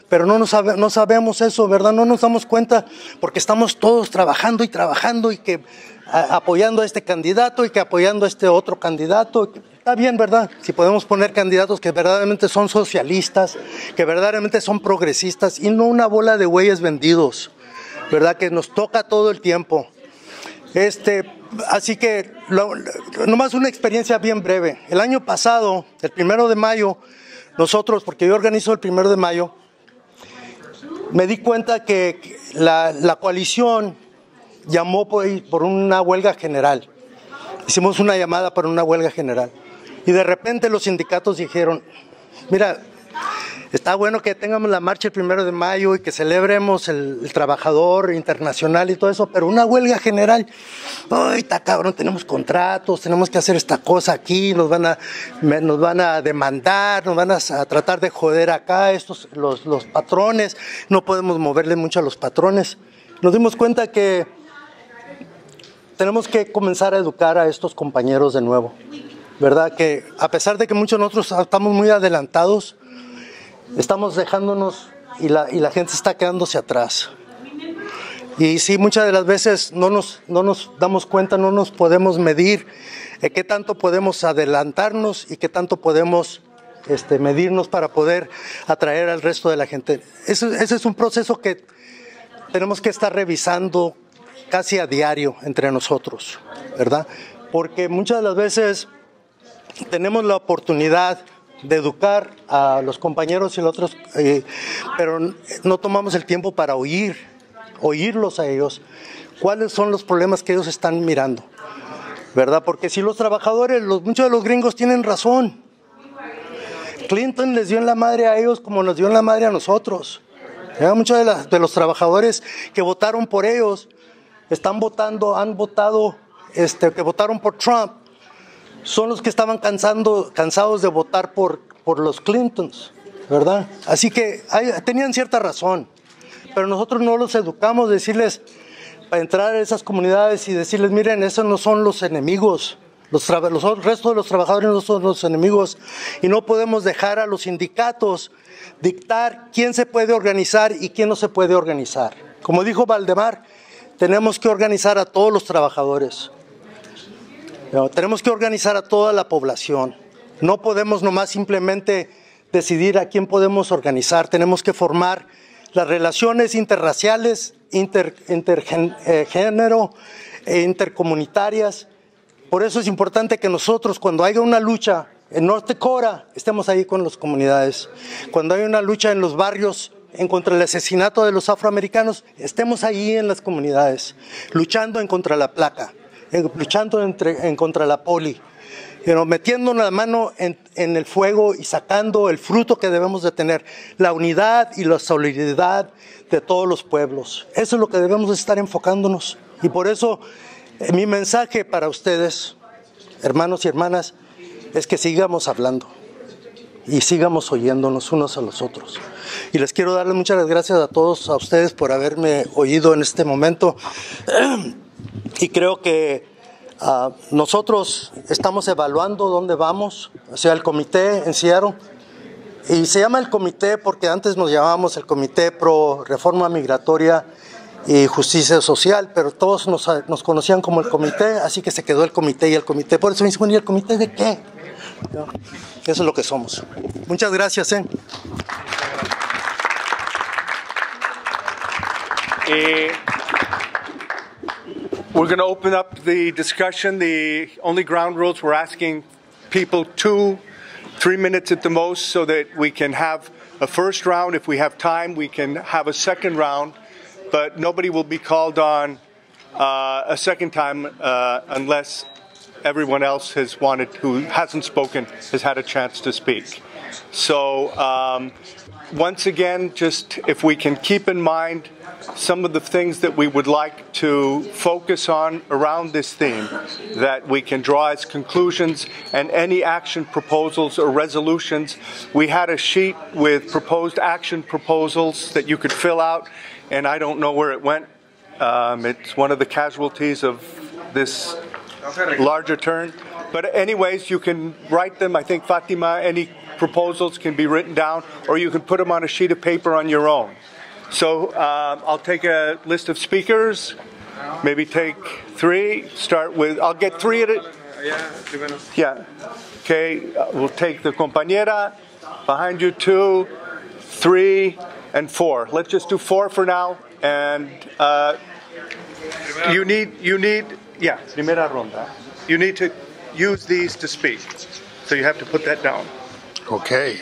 pero no sabemos eso, ¿verdad? No nos damos cuenta porque estamos todos trabajando y que apoyando a este candidato y que apoyando a este otro candidato. Está bien, ¿verdad? Si podemos poner candidatos que verdaderamente son socialistas, que verdaderamente son progresistas y no una bola de güeyes vendidos, ¿verdad? Que nos toca todo el tiempo. Así que nomás una experiencia bien breve. El año pasado, el 1 de mayo, nosotros, porque yo organizo el 1 de mayo, me di cuenta que la coalición llamó por una huelga general. Hicimos una llamada para una huelga general. Y de repente los sindicatos dijeron, mira, está bueno que tengamos la marcha el 1 de mayo y que celebremos el trabajador internacional y todo eso, pero una huelga general, ¡ay, está cabrón! Tenemos contratos, tenemos que hacer esta cosa aquí, nos van a demandar, nos van a tratar de joder acá los patrones, no podemos moverle mucho a los patrones. Nos dimos cuenta que tenemos que comenzar a educar a estos compañeros de nuevo, ¿verdad? Que a pesar de que muchos de nosotros estamos muy adelantados, estamos dejándonos y la gente está quedándose atrás. Y sí, muchas de las veces no nos damos cuenta, no nos podemos medir qué tanto podemos adelantarnos y qué tanto podemos medirnos para poder atraer al resto de la gente. Ese es un proceso que tenemos que estar revisando casi a diario entre nosotros, ¿verdad? Porque muchas de las veces tenemos la oportunidad de educar a los compañeros y los otros, pero no tomamos el tiempo para oírlos a ellos, cuáles son los problemas que ellos están mirando, ¿verdad? Porque si los trabajadores, muchos de los gringos tienen razón. Clinton les dio en la madre a ellos como nos dio en la madre a nosotros. Muchos de los trabajadores que votaron por ellos han votado, que votaron por Trump, son los que estaban cansados de votar por los Clintons, ¿verdad? Así que tenían cierta razón, pero nosotros no los educamos, decirles, para entrar a esas comunidades y decirles, miren, esos no son los enemigos, los restos de los trabajadores no son los enemigos, y no podemos dejar a los sindicatos dictar quién se puede organizar y quién no se puede organizar. Como dijo Valdemar, tenemos que organizar a todos los trabajadores. Tenemos que organizar a toda la población. No podemos nomás simplemente decidir a quién podemos organizar. Tenemos que formar las relaciones interraciales, intergénero, intercomunitarias. Por eso es importante que nosotros, cuando haya una lucha en North Dakota, estemos ahí con las comunidades. Cuando hay una lucha en los barrios en contra del asesinato de los afroamericanos, estemos ahí en las comunidades, luchando en contra de la placa, luchando en contra la poli, metiendo la mano en el fuego y sacando el fruto que debemos de tener, la unidad y la solidaridad de todos los pueblos. Eso es lo que debemos de estar enfocándonos. Y por eso mi mensaje para ustedes, hermanos y hermanas, es que sigamos hablando y sigamos oyéndonos unos a los otros. Y les quiero darles muchas gracias a todos, a ustedes, por haberme oído en este momento. Y creo que nosotros estamos evaluando dónde vamos, o sea, el comité en Seattle. Y se llama el comité porque antes nos llamábamos el Comité Pro Reforma Migratoria y Justicia Social, pero todos nos conocían como el comité, así que se quedó el comité y el comité. Por eso me dicen, bueno, ¿y el comité de qué? ¿No? Eso es lo que somos. Muchas gracias. We're going to open up the discussion. The only ground rules, we're asking people 2-3 minutes at the most so that we can have a first round. If we have time, we can have a second round. But nobody will be called on a second time unless everyone else who hasn't spoken has had a chance to speak. So once again, just if we can keep in mind some of the things that we would like to focus on around this theme, that we can draw as conclusions, and any action proposals or resolutions. We had a sheet with proposed action proposals that you could fill out, and I don't know where it went. It's one of the casualties of this larger turn. But anyways, you can write them. I think, Fatima, any proposals can be written down, or you can put them on a sheet of paper on your own. So I'll take a list of speakers, maybe take 3, start with, I'll get 3 at it. Yeah. Okay, we'll take the compañera, behind you 2, 3, and 4. Let's just do 4 for now. And you need, yeah, primera ronda. You need to use these to speak. So you have to put that down. Okay.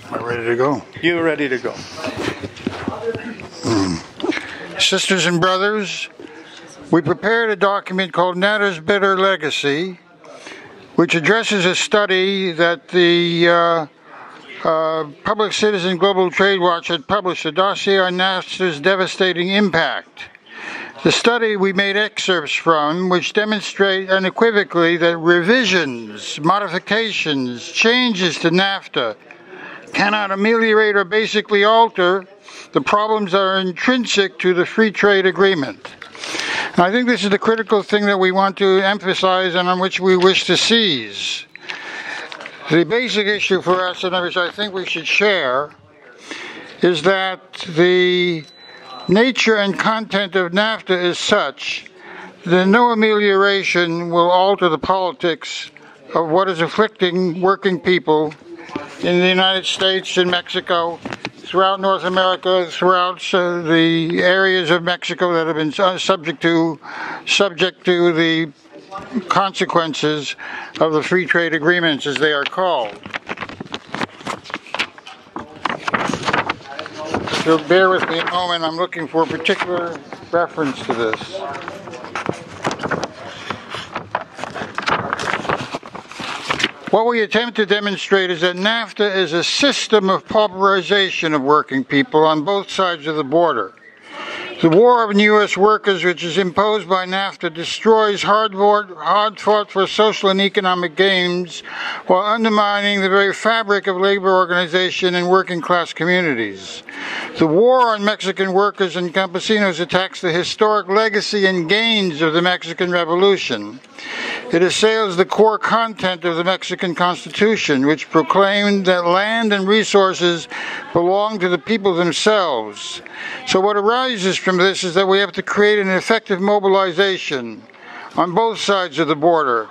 Am I ready to go? You're ready to go. Sisters and brothers, we prepared a document called NATA's Better Legacy, which addresses a study that the Public Citizen Global Trade Watch had published, a dossier on NAFTA's devastating impact. The study we made excerpts from, which demonstrate unequivocally that revisions, modifications, changes to NAFTA cannot ameliorate or basically alter the problems that are intrinsic to the free trade agreement. And I think this is the critical thing that we want to emphasize and on which we wish to seize. The basic issue for us, and which I think we should share, is that the nature and content of NAFTA is such that no amelioration will alter the politics of what is afflicting working people in the United States and Mexico, throughout North America, throughout the areas of Mexico that have been subject to the consequences of the free trade agreements, as they are called. So bear with me a moment. I'm looking for a particular reference to this. What we attempt to demonstrate is that NAFTA is a system of pauperization of working people on both sides of the border. The war of U.S. workers, which is imposed by NAFTA, destroys hard-fought for social and economic gains while undermining the very fabric of labor organization and working-class communities. The war on Mexican workers and campesinos attacks the historic legacy and gains of the Mexican Revolution. It assails the core content of the Mexican Constitution, which proclaimed that land and resources belong to the people themselves. So what arises from this is that we have to create an effective mobilization on both sides of the border.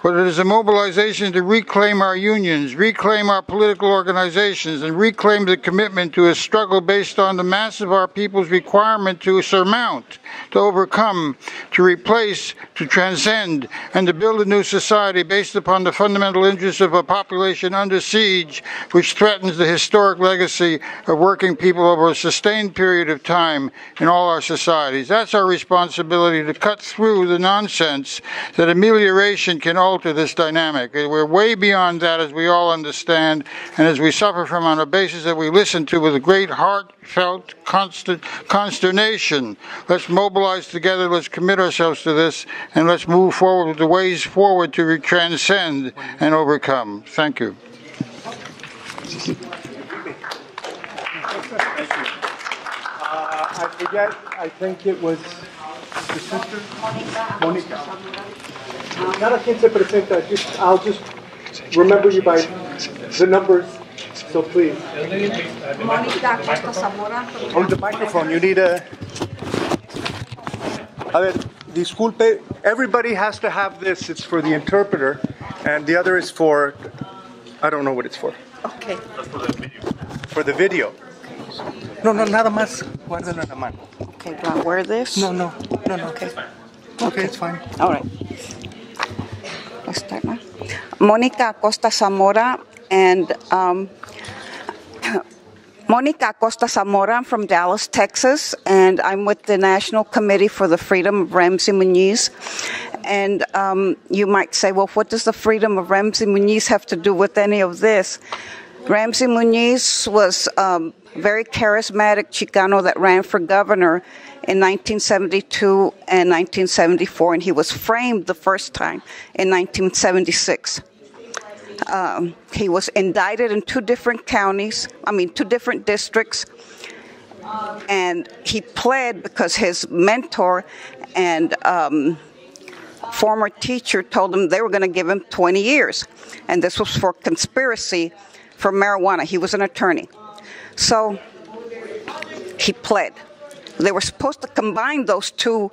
But it is a mobilization to reclaim our unions, reclaim our political organizations, and reclaim the commitment to a struggle based on the mass of our people's requirement to surmount, to overcome, to replace, to transcend, and to build a new society based upon the fundamental interests of a population under siege, which threatens the historic legacy of working people over a sustained period of time in all our societies. That's our responsibility, to cut through the nonsense that amelioration can alter this dynamic. We're way beyond that, as we all understand, and as we suffer from on a basis that we listen to with a great heartfelt consternation. Let's mobilize together, let's commit ourselves to this, and let's move forward with the ways forward to transcend and overcome. Thank you. I forget, I think it was the sister? Monica. Cada quien se presenta. I'll just remember you by the numbers, so please. Monica Costa Zamora. Hold the microphone. You need a ver, disculpe. Everybody has to have this. It's for the interpreter, and the other is for, I don't know what it's for. Okay. For the video. No, nada más. Guárdalo en la mano. Okay, do I wear this? No. Okay. Okay, it's fine. All right. Let's start now. Monica Costa Zamora and Monica Costa Zamora from Dallas, Texas, and I'm with the National Committee for the Freedom of Ramsey Muñiz. And you might say, well, what does the freedom of Ramsey Muñiz have to do with any of this? Ramsey Muñiz was a very charismatic Chicano that ran for governor in 1972 and 1974, and he was framed the first time in 1976. He was indicted in two different districts, and he pled because his mentor and former teacher told him they were going to give him 20 years, and this was for conspiracy for marijuana. He was an attorney. So he pled. They were supposed to combine those two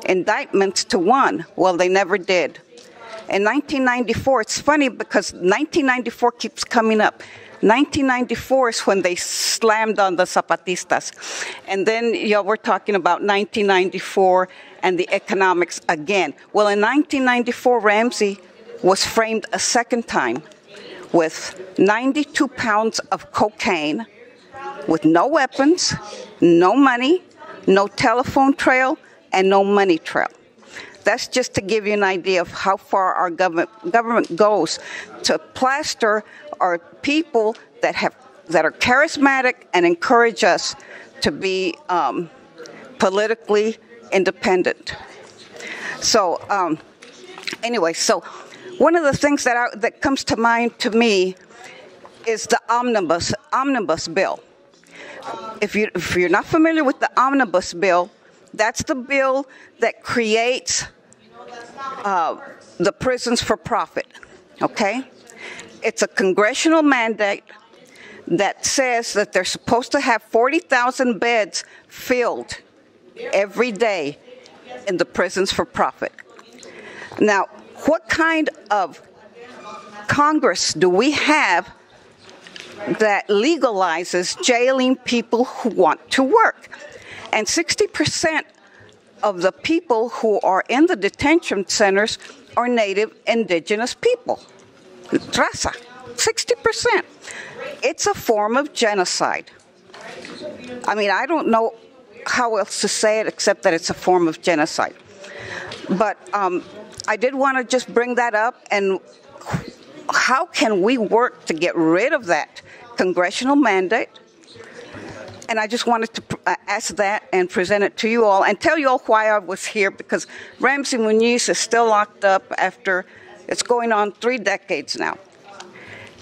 indictments to one. Well, they never did. In 1994, it's funny because 1994 keeps coming up. 1994 is when they slammed on the Zapatistas. And then we're talking about 1994 and the economics again. Well, in 1994, Ramsey was framed a second time with 92 pounds of cocaine, with no weapons, no money, no telephone trail, and no money trail. That's just to give you an idea of how far our government goes to plaster our people that are charismatic and encourage us to be politically independent. So anyway, so one of the things that comes to mind to me is the omnibus bill. If you're not familiar with the omnibus bill, that's the bill that creates the prisons for profit, okay? It's a congressional mandate that says that they're supposed to have 40,000 beds filled every day in the prisons for profit. Now, what kind of Congress do we have that legalizes jailing people who want to work? And 60% of the people who are in the detention centers are native indigenous people. Raza, 60%. It's a form of genocide. I mean, I don't know how else to say it except that it's a form of genocide. But I did want to just bring that up, and how can we work to get rid of that congressional mandate? And I just wanted to ask that and present it to you all and tell you all why I was here, because Ramsey Muniz is still locked up after it's going on 3 decades now.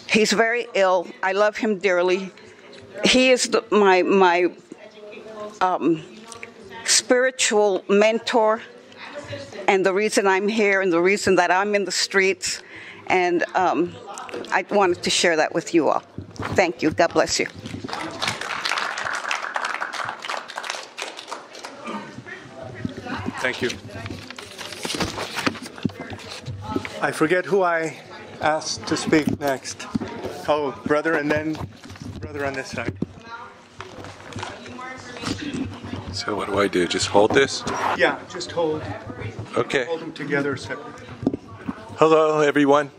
He's very ill. I love him dearly. He is my spiritual mentor, and the reason I'm here and the reason that I'm in the streets. And I wanted to share that with you all. Thank you. God bless you. Thank you. I forget who I asked to speak next. Oh, brother, and then brother on this side. So what do I do? Just hold this? Yeah, just hold. Okay. Hold them together separately. Hello, everyone.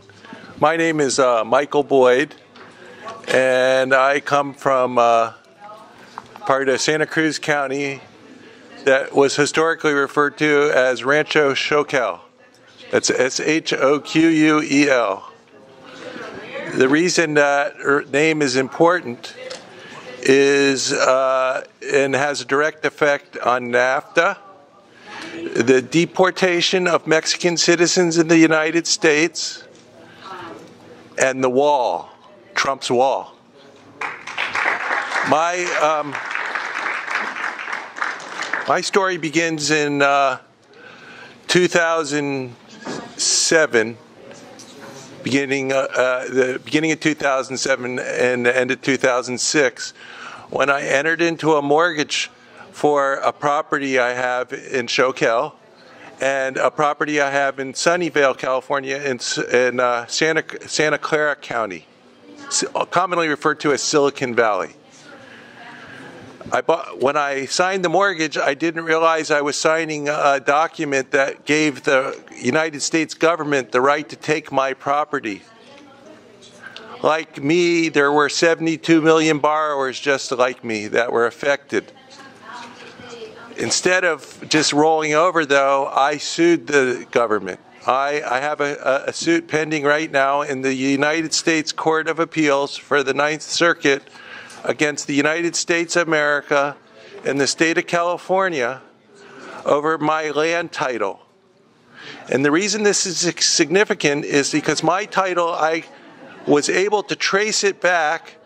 My name is Michael Boyd, and I come from part of Santa Cruz County that was historically referred to as Rancho Choquel. That's Shoquel. The reason that name is important is and has a direct effect on NAFTA, the deportation of Mexican citizens in the United States, and the wall, Trump's wall. My story begins in 2007, the beginning of 2007 and the end of 2006, when I entered into a mortgage for a property I have in Choquel and a property I have in Sunnyvale, California, in Santa Clara County, commonly referred to as Silicon Valley. When I signed the mortgage, I didn't realize I was signing a document that gave the United States government the right to take my property. Like me, there were 72 million borrowers just like me that were affected. Instead of just rolling over, though, I sued the government. I have a suit pending right now in the United States Court of Appeals for the Ninth Circuit against the United States of America and the state of California over my land title. And the reason this is significant is because my title, I was able to trace it back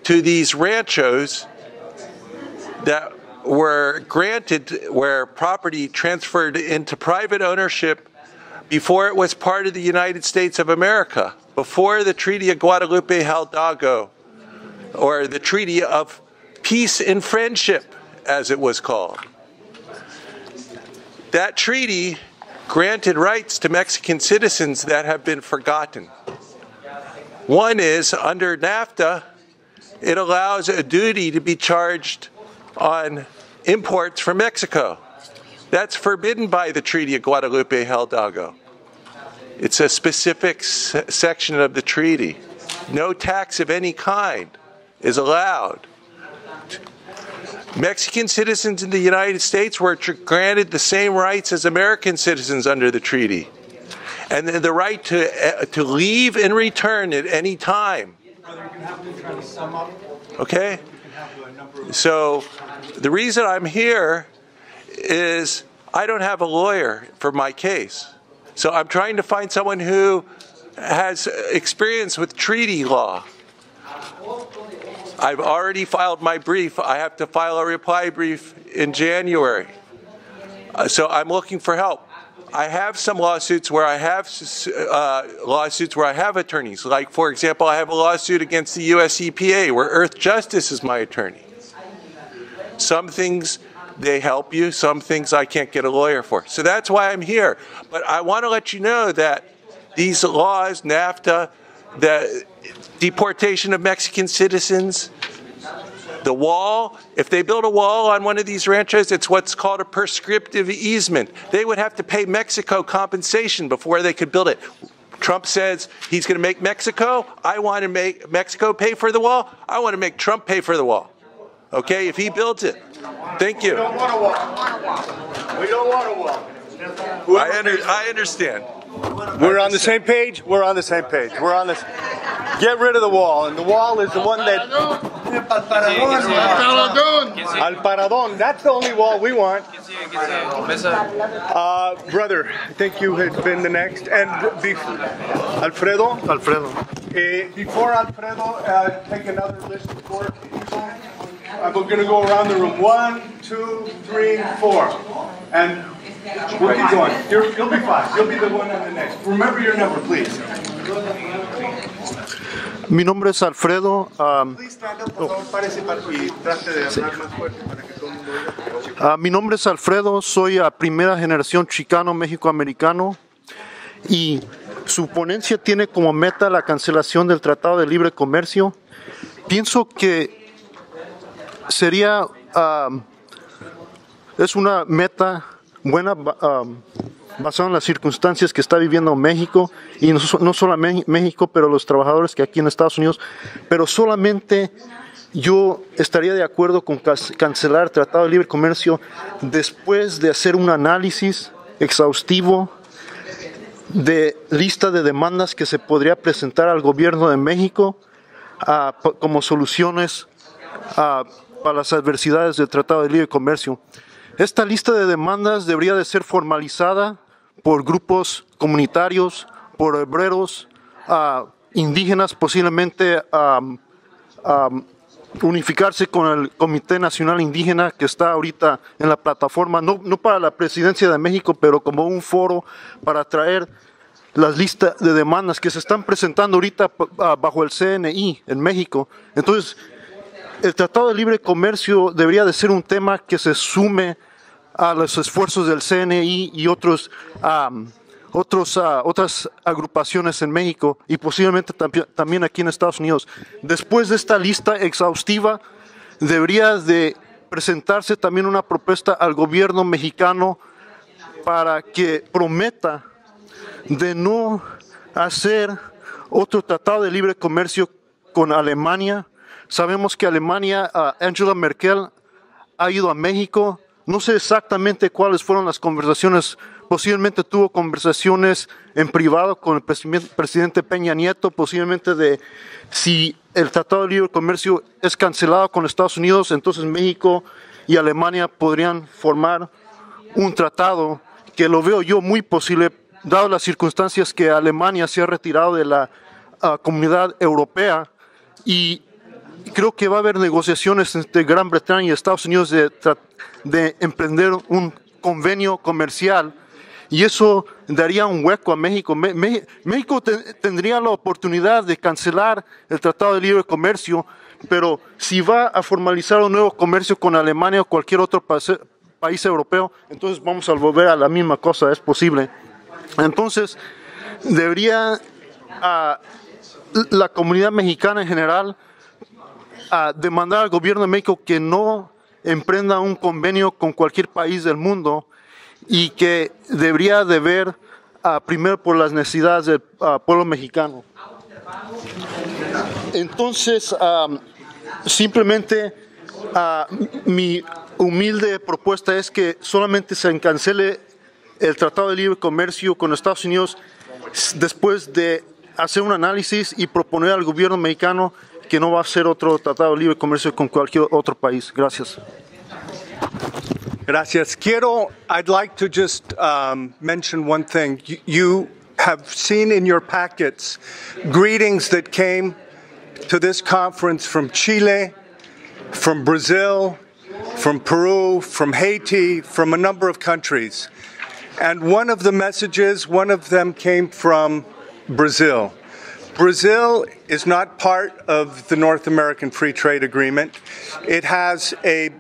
to these ranchos that were granted where property transferred into private ownership before it was part of the United States of America, before the Treaty of Guadalupe Hidalgo, or the Treaty of Peace and Friendship, as it was called. That treaty granted rights to Mexican citizens that have been forgotten. One is, under NAFTA, it allows a duty to be charged on imports from Mexico. That's forbidden by the Treaty of Guadalupe Hidalgo. It's a specific section of the treaty. No tax of any kind is allowed. Mexican citizens in the United States were granted the same rights as American citizens under the treaty, and the right to leave and return at any time. Okay? So the reason I'm here is I don't have a lawyer for my case. So I'm trying to find someone who has experience with treaty law. I've already filed my brief. I have to file a reply brief in January. So I'm looking for help. I have some lawsuits where I have attorneys. Like, for example, I have a lawsuit against the U.S. EPA where Earth Justice is my attorney. Some things they help you, some things I can't get a lawyer for. So that's why I'm here. But I want to let you know that these laws, NAFTA, the deportation of Mexican citizens, the wall, if they build a wall on one of these ranchos, it's what's called a prescriptive easement. They would have to pay Mexico compensation before they could build it. Trump says he's going to make Mexico. I want to make Mexico pay for the wall. I want to make Trump pay for the wall. Okay, if he builds it. Thank you. We don't want a wall. We don't want a wall. I understand. We're on the same page. We're on the same page. We're on this. Get rid of the wall, and the wall is the one that. Al Paradón. That's the only wall we want. Brother, I think you had been the next, and Alfredo. Before Alfredo, take another list of 4 people. We're going to go around the room. 1, 2, 3, 4, and we'll keep going. You'll be fine. You'll be the one on the next. Remember your number, please. Mi nombre es Alfredo. Mi nombre es Alfredo, soy a primera generación chicano mexicoamericano y su ponencia tiene como meta la cancelación del Tratado de Libre Comercio. Pienso que sería, es una meta buena basada en las circunstancias que está viviendo México, y no solo México, pero los trabajadores que aquí en Estados Unidos, pero solamente yo estaría de acuerdo con cancelar el Tratado de Libre Comercio después de hacer un análisis exhaustivo de lista de demandas que se podría presentar al gobierno de México como soluciones para las adversidades del Tratado de Libre Comercio. Esta lista de demandas debería de ser formalizada por grupos comunitarios, por obreros, indígenas, posiblemente unificarse con el Comité Nacional Indígena que está ahorita en la plataforma, no para la presidencia de México, pero como un foro para traer las listas de demandas que se están presentando ahorita bajo el CNI en México. Entonces, el Tratado de Libre Comercio debería de ser un tema que se sume a los esfuerzos del CNI y otras agrupaciones en México y posiblemente también aquí en Estados Unidos. Después de esta lista exhaustiva, debería de presentarse también una propuesta al gobierno mexicano para que prometa de no hacer otro tratado de libre comercio con Alemania. Sabemos que Alemania, Angela Merkel, ha ido a México. No sé exactamente cuáles fueron las conversaciones. Posiblemente tuvo conversaciones en privado con el presidente Peña Nieto, posiblemente de si el Tratado de Libre Comercio es cancelado con Estados Unidos, entonces México y Alemania podrían formar un tratado que lo veo yo muy posible, dado las circunstancias que Alemania se ha retirado de la comunidad europea, y creo que va a haber negociaciones entre Gran Bretaña y Estados Unidos de emprender un convenio comercial, y eso daría un hueco a México. México tendría la oportunidad de cancelar el Tratado de Libre Comercio, pero si va a formalizar un nuevo comercio con Alemania o cualquier otro país europeo, entonces vamos a volver a la misma cosa, es posible. Entonces, debería la comunidad mexicana en general demandar al gobierno de México que no emprenda un convenio con cualquier país del mundo y que debería de ver primero por las necesidades del pueblo mexicano. Entonces, simplemente mi humilde propuesta es que solamente se cancele el Tratado de Libre Comercio con Estados Unidos después de hacer un análisis y proponer al gobierno mexicano que no va a hacer otro Tratado de Libre Comercio con cualquier otro país. Gracias. Gracias. I'd like to just mention one thing. You have seen in your packets greetings that came to this conference from Chile, from Brazil, from Peru, from Haiti, from a number of countries. And one of the messages, one of them came from Brazil. Brazil is not part of the North American Free Trade Agreement. It has a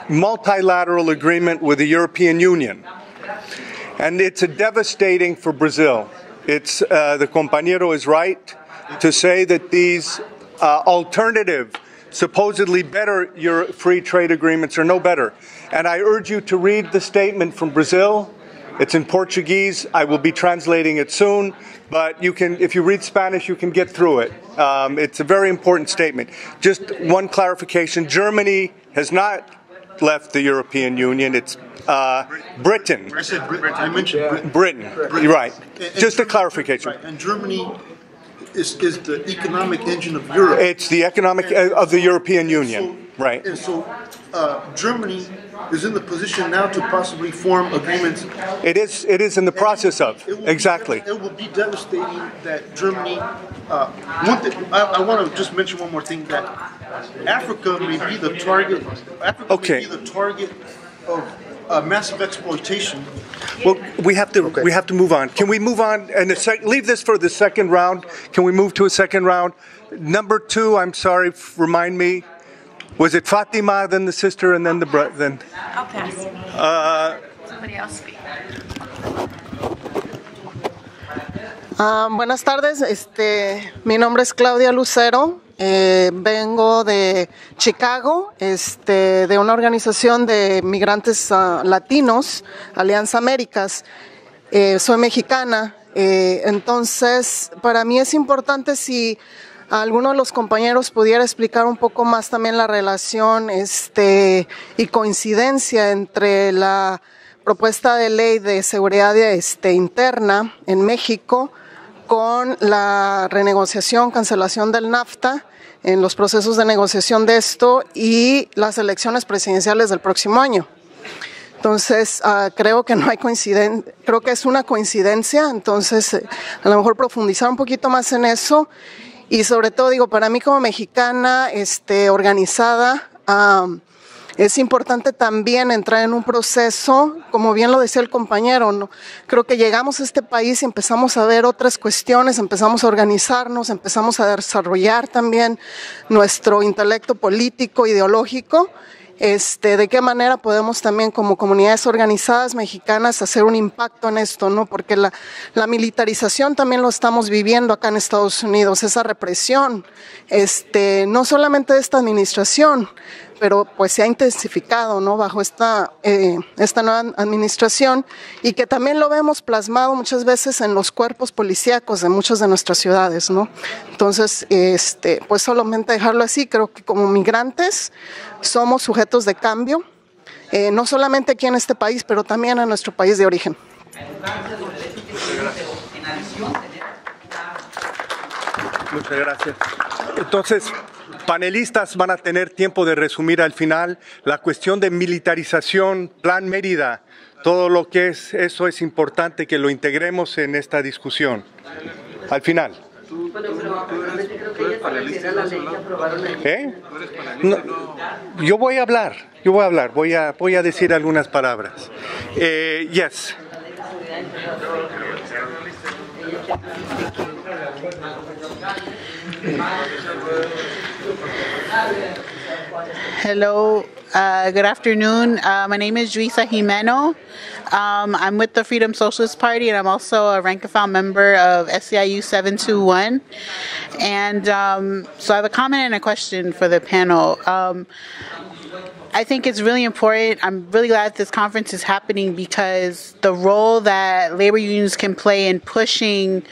multilateral agreement with the European Union. And it's devastating for Brazil. The compañero is right to say that these alternative, supposedly better free trade agreements are no better. And I urge you to read the statement from Brazil. It's in Portuguese. I will be translating it soon. But you can, if you read Spanish, you can get through it. It's a very important statement. Just one clarification. Germany has not left the European Union. It's Britain. I said Britain. I mentioned Britain. You're right. Just a clarification. Right. And Germany is the economic engine of Europe. It's the economic of the European Union. Right. And so Germany is in the position now to possibly form agreements. It is in the process of. Exactly. It will be devastating that Germany, I want to just mention one more thing, that Africa may be the target, may be the target of massive exploitation. Well, we have to move on. Can we move on and leave this for the second round? Can we move to a second round? Number 2, I'm sorry, remind me. Was it Fatima, then the sister, and then the brother? Then I'll pass. Somebody else speak. Buenas tardes, mi nombre es Claudia Lucero, vengo de Chicago, de una organización de migrantes latinos, Alianza Américas. Soy mexicana, entonces para mí es importante si alguno de los compañeros pudiera explicar un poco más también la relación y coincidencia entre la propuesta de ley de seguridad interna en México con la renegociación, cancelación del NAFTA, en los procesos de negociación de esto y las elecciones presidenciales del próximo año. Entonces, creo que no hay coincidencia, creo que es una coincidencia, entonces a lo mejor profundizar un poquito más en eso. Y sobre todo, digo, para mí como mexicana organizada, es importante también entrar en un proceso, como bien lo decía el compañero, ¿no? Creo que llegamos a este país y empezamos a ver otras cuestiones, empezamos a organizarnos, empezamos a desarrollar también nuestro intelecto político, ideológico, de qué manera podemos también como comunidades organizadas mexicanas hacer un impacto en esto, ¿no? Porque la militarización también lo estamos viviendo acá en Estados Unidos, esa represión, no solamente de esta administración, pero pues se ha intensificado, ¿no? Bajo esta nueva administración y que también lo vemos plasmado muchas veces en los cuerpos policíacos de muchas de nuestras ciudades, ¿no? Entonces, pues solamente dejarlo así, creo que como migrantes somos sujetos de cambio, no solamente aquí en este país, pero también en nuestro país de origen. Muchas gracias. Entonces, panelistas van a tener tiempo de resumir al final la cuestión de militarización, Plan Mérida, todo lo que es, eso es importante que lo integremos en esta discusión. Al final. No, yo voy a hablar, voy a decir algunas palabras. Yes. Hello, good afternoon. My name is Juisa Jimeno. I'm with the Freedom Socialist Party, and I'm also a rank-and-file member of SEIU 721. And so I have a comment and a question for the panel. I think it's really important. I'm really glad this conference is happening because the role that labor unions can play in pushing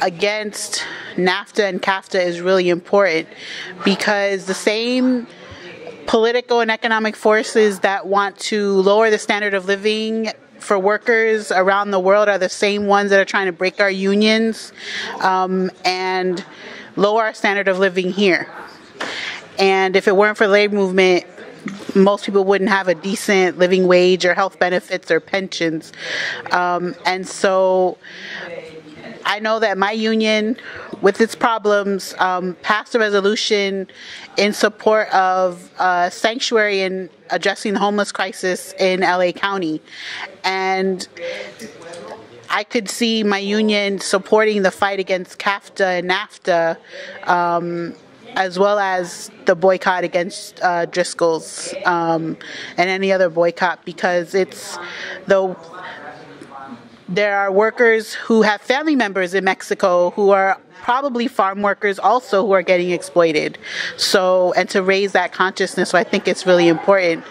against NAFTA and CAFTA is really important, because the same political and economic forces that want to lower the standard of living for workers around the world are the same ones that are trying to break our unions and lower our standard of living here. And if it weren't for the labor movement, most people wouldn't have a decent living wage or health benefits or pensions. And so I know that my union, with its problems, passed a resolution in support of sanctuary and addressing the homeless crisis in LA County. And I could see my union supporting the fight against CAFTA and NAFTA, as well as the boycott against Driscoll's and any other boycott, because there are workers who have family members in Mexico who are probably farm workers also who are getting exploited. So, and to raise that consciousness, so I think it's really important.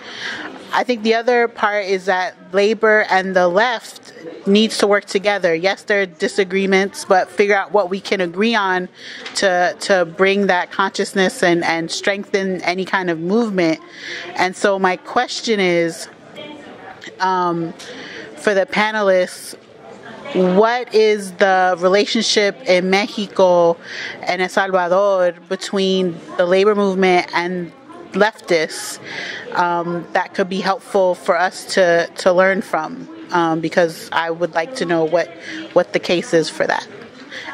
I think the other part is that labor and the left needs to work together. Yes, there are disagreements, but figure out what we can agree on to bring that consciousness and strengthen any kind of movement. And so my question is, for the panelists, what is the relationship in Mexico and El Salvador between the labor movement and leftists that could be helpful for us to learn from? Because I would like to know what the case is for that.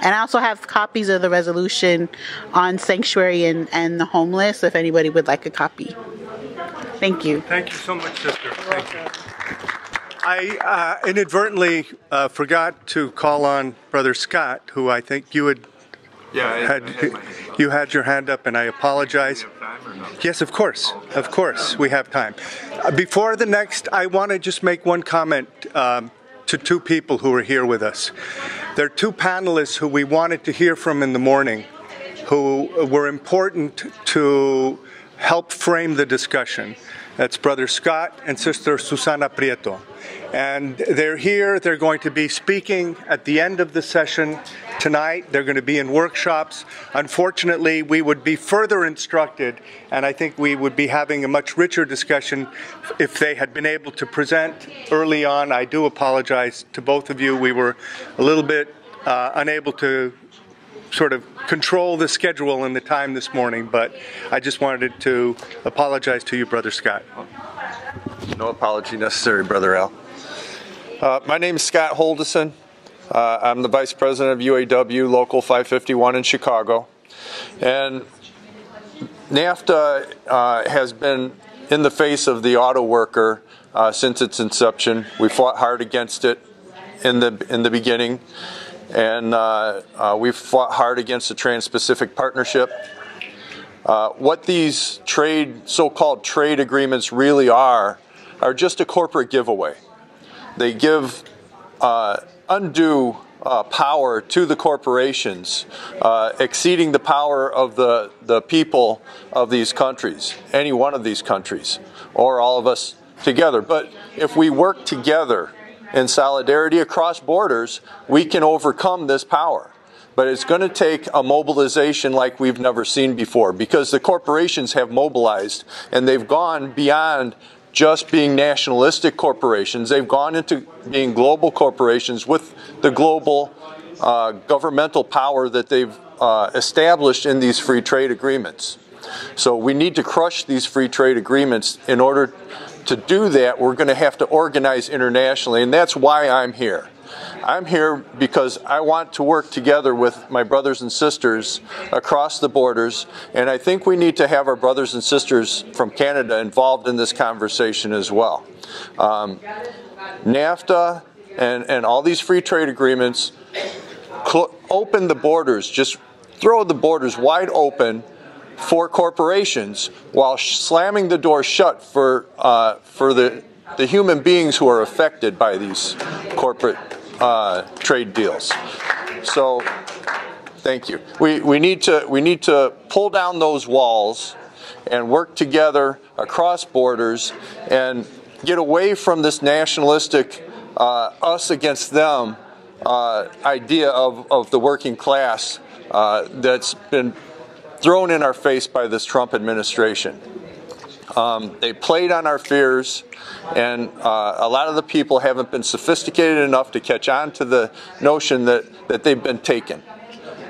And I also have copies of the resolution on sanctuary and the homeless, if anybody would like a copy. Thank you. Thank you so much, sister. Thank you. I inadvertently forgot to call on Brother Scott, who I think you had. You had your hand up, and I apologize. Yes, of course. Of course, we have time. Before the next, I want to just make one comment to two people who are here with us. There are two panelists who we wanted to hear from in the morning, who were important to help frame the discussion. That's Brother Scott and Sister Susana Prieto. And they're here. They're going to be speaking at the end of the session tonight. They're going to be in workshops. Unfortunately, we would be further instructed, and I think we would be having a much richer discussion if they had been able to present early on. I do apologize to both of you. We were a little bit unable to sort of control the schedule and the time this morning, but I just wanted to apologize to you, Brother Scott. No apology necessary, Brother Al. My name is Scott Holdison. I'm the Vice President of UAW Local 551 in Chicago. And NAFTA has been in the face of the auto worker since its inception. We fought hard against it in the beginning. And we've fought hard against the Trans-Pacific Partnership. What these so-called trade agreements really are just a corporate giveaway. They give undue power to the corporations, exceeding the power of the people of these countries, any one of these countries, or all of us together. But if we work together in solidarity across borders, we can overcome this power. But it's going to take a mobilization like we've never seen before, because the corporations have mobilized and they've gone beyond just being nationalistic corporations. They've gone into being global corporations with the global governmental power that they've established in these free trade agreements. So we need to crush these free trade agreements. In order to do that, we're going to have to organize internationally, and that's why I'm here. I'm here because I want to work together with my brothers and sisters across the borders, and I think we need to have our brothers and sisters from Canada involved in this conversation as well. NAFTA and all these free trade agreements open the borders, just throw the borders wide open for corporations while slamming the door shut for the human beings who are affected by these corporate trade deals. So, thank you. We need to pull down those walls and work together across borders and get away from this nationalistic us against them idea of the working class that's been thrown in our face by this Trump administration. They played on our fears, and a lot of the people haven't been sophisticated enough to catch on to the notion that they've been taken.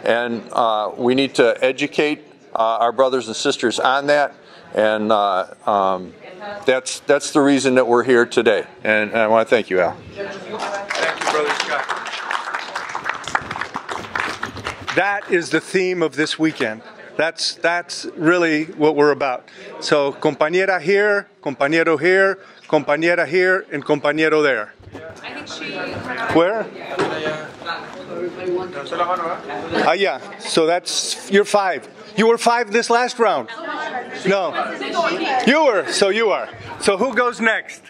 And we need to educate our brothers and sisters on that, and that's the reason that we're here today. And I want to thank you, Al. Thank you, Brother Scott. That is the theme of this weekend. That's really what we're about. So, compañera here, compañero here, compañera here, and compañero there. Where? Yeah. So that's you're 5. You were 5 this last round? No. You were. So you are. So who goes next?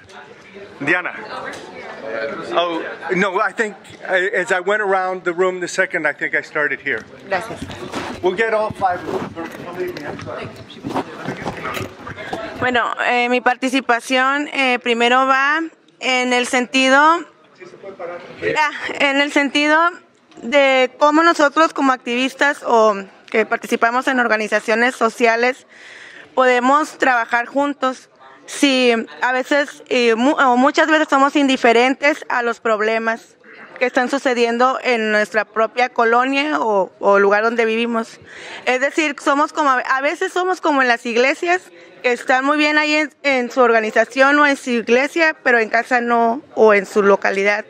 Diana. Oh, no, I think as I went around the room the second, I think I started here. Gracias. We'll get all 5 of them. Believe me, I'm sorry. Bueno, mi participación primero va en el sentido de cómo nosotros como activistas o que participamos en organizaciones sociales podemos trabajar juntos. Si a veces o muchas veces somos indiferentes a los problemas que están sucediendo en nuestra propia colonia o lugar donde vivimos. Es decir, a veces somos como en las iglesias, que están muy bien ahí en su organización o en su iglesia, pero en casa no, o en su localidad,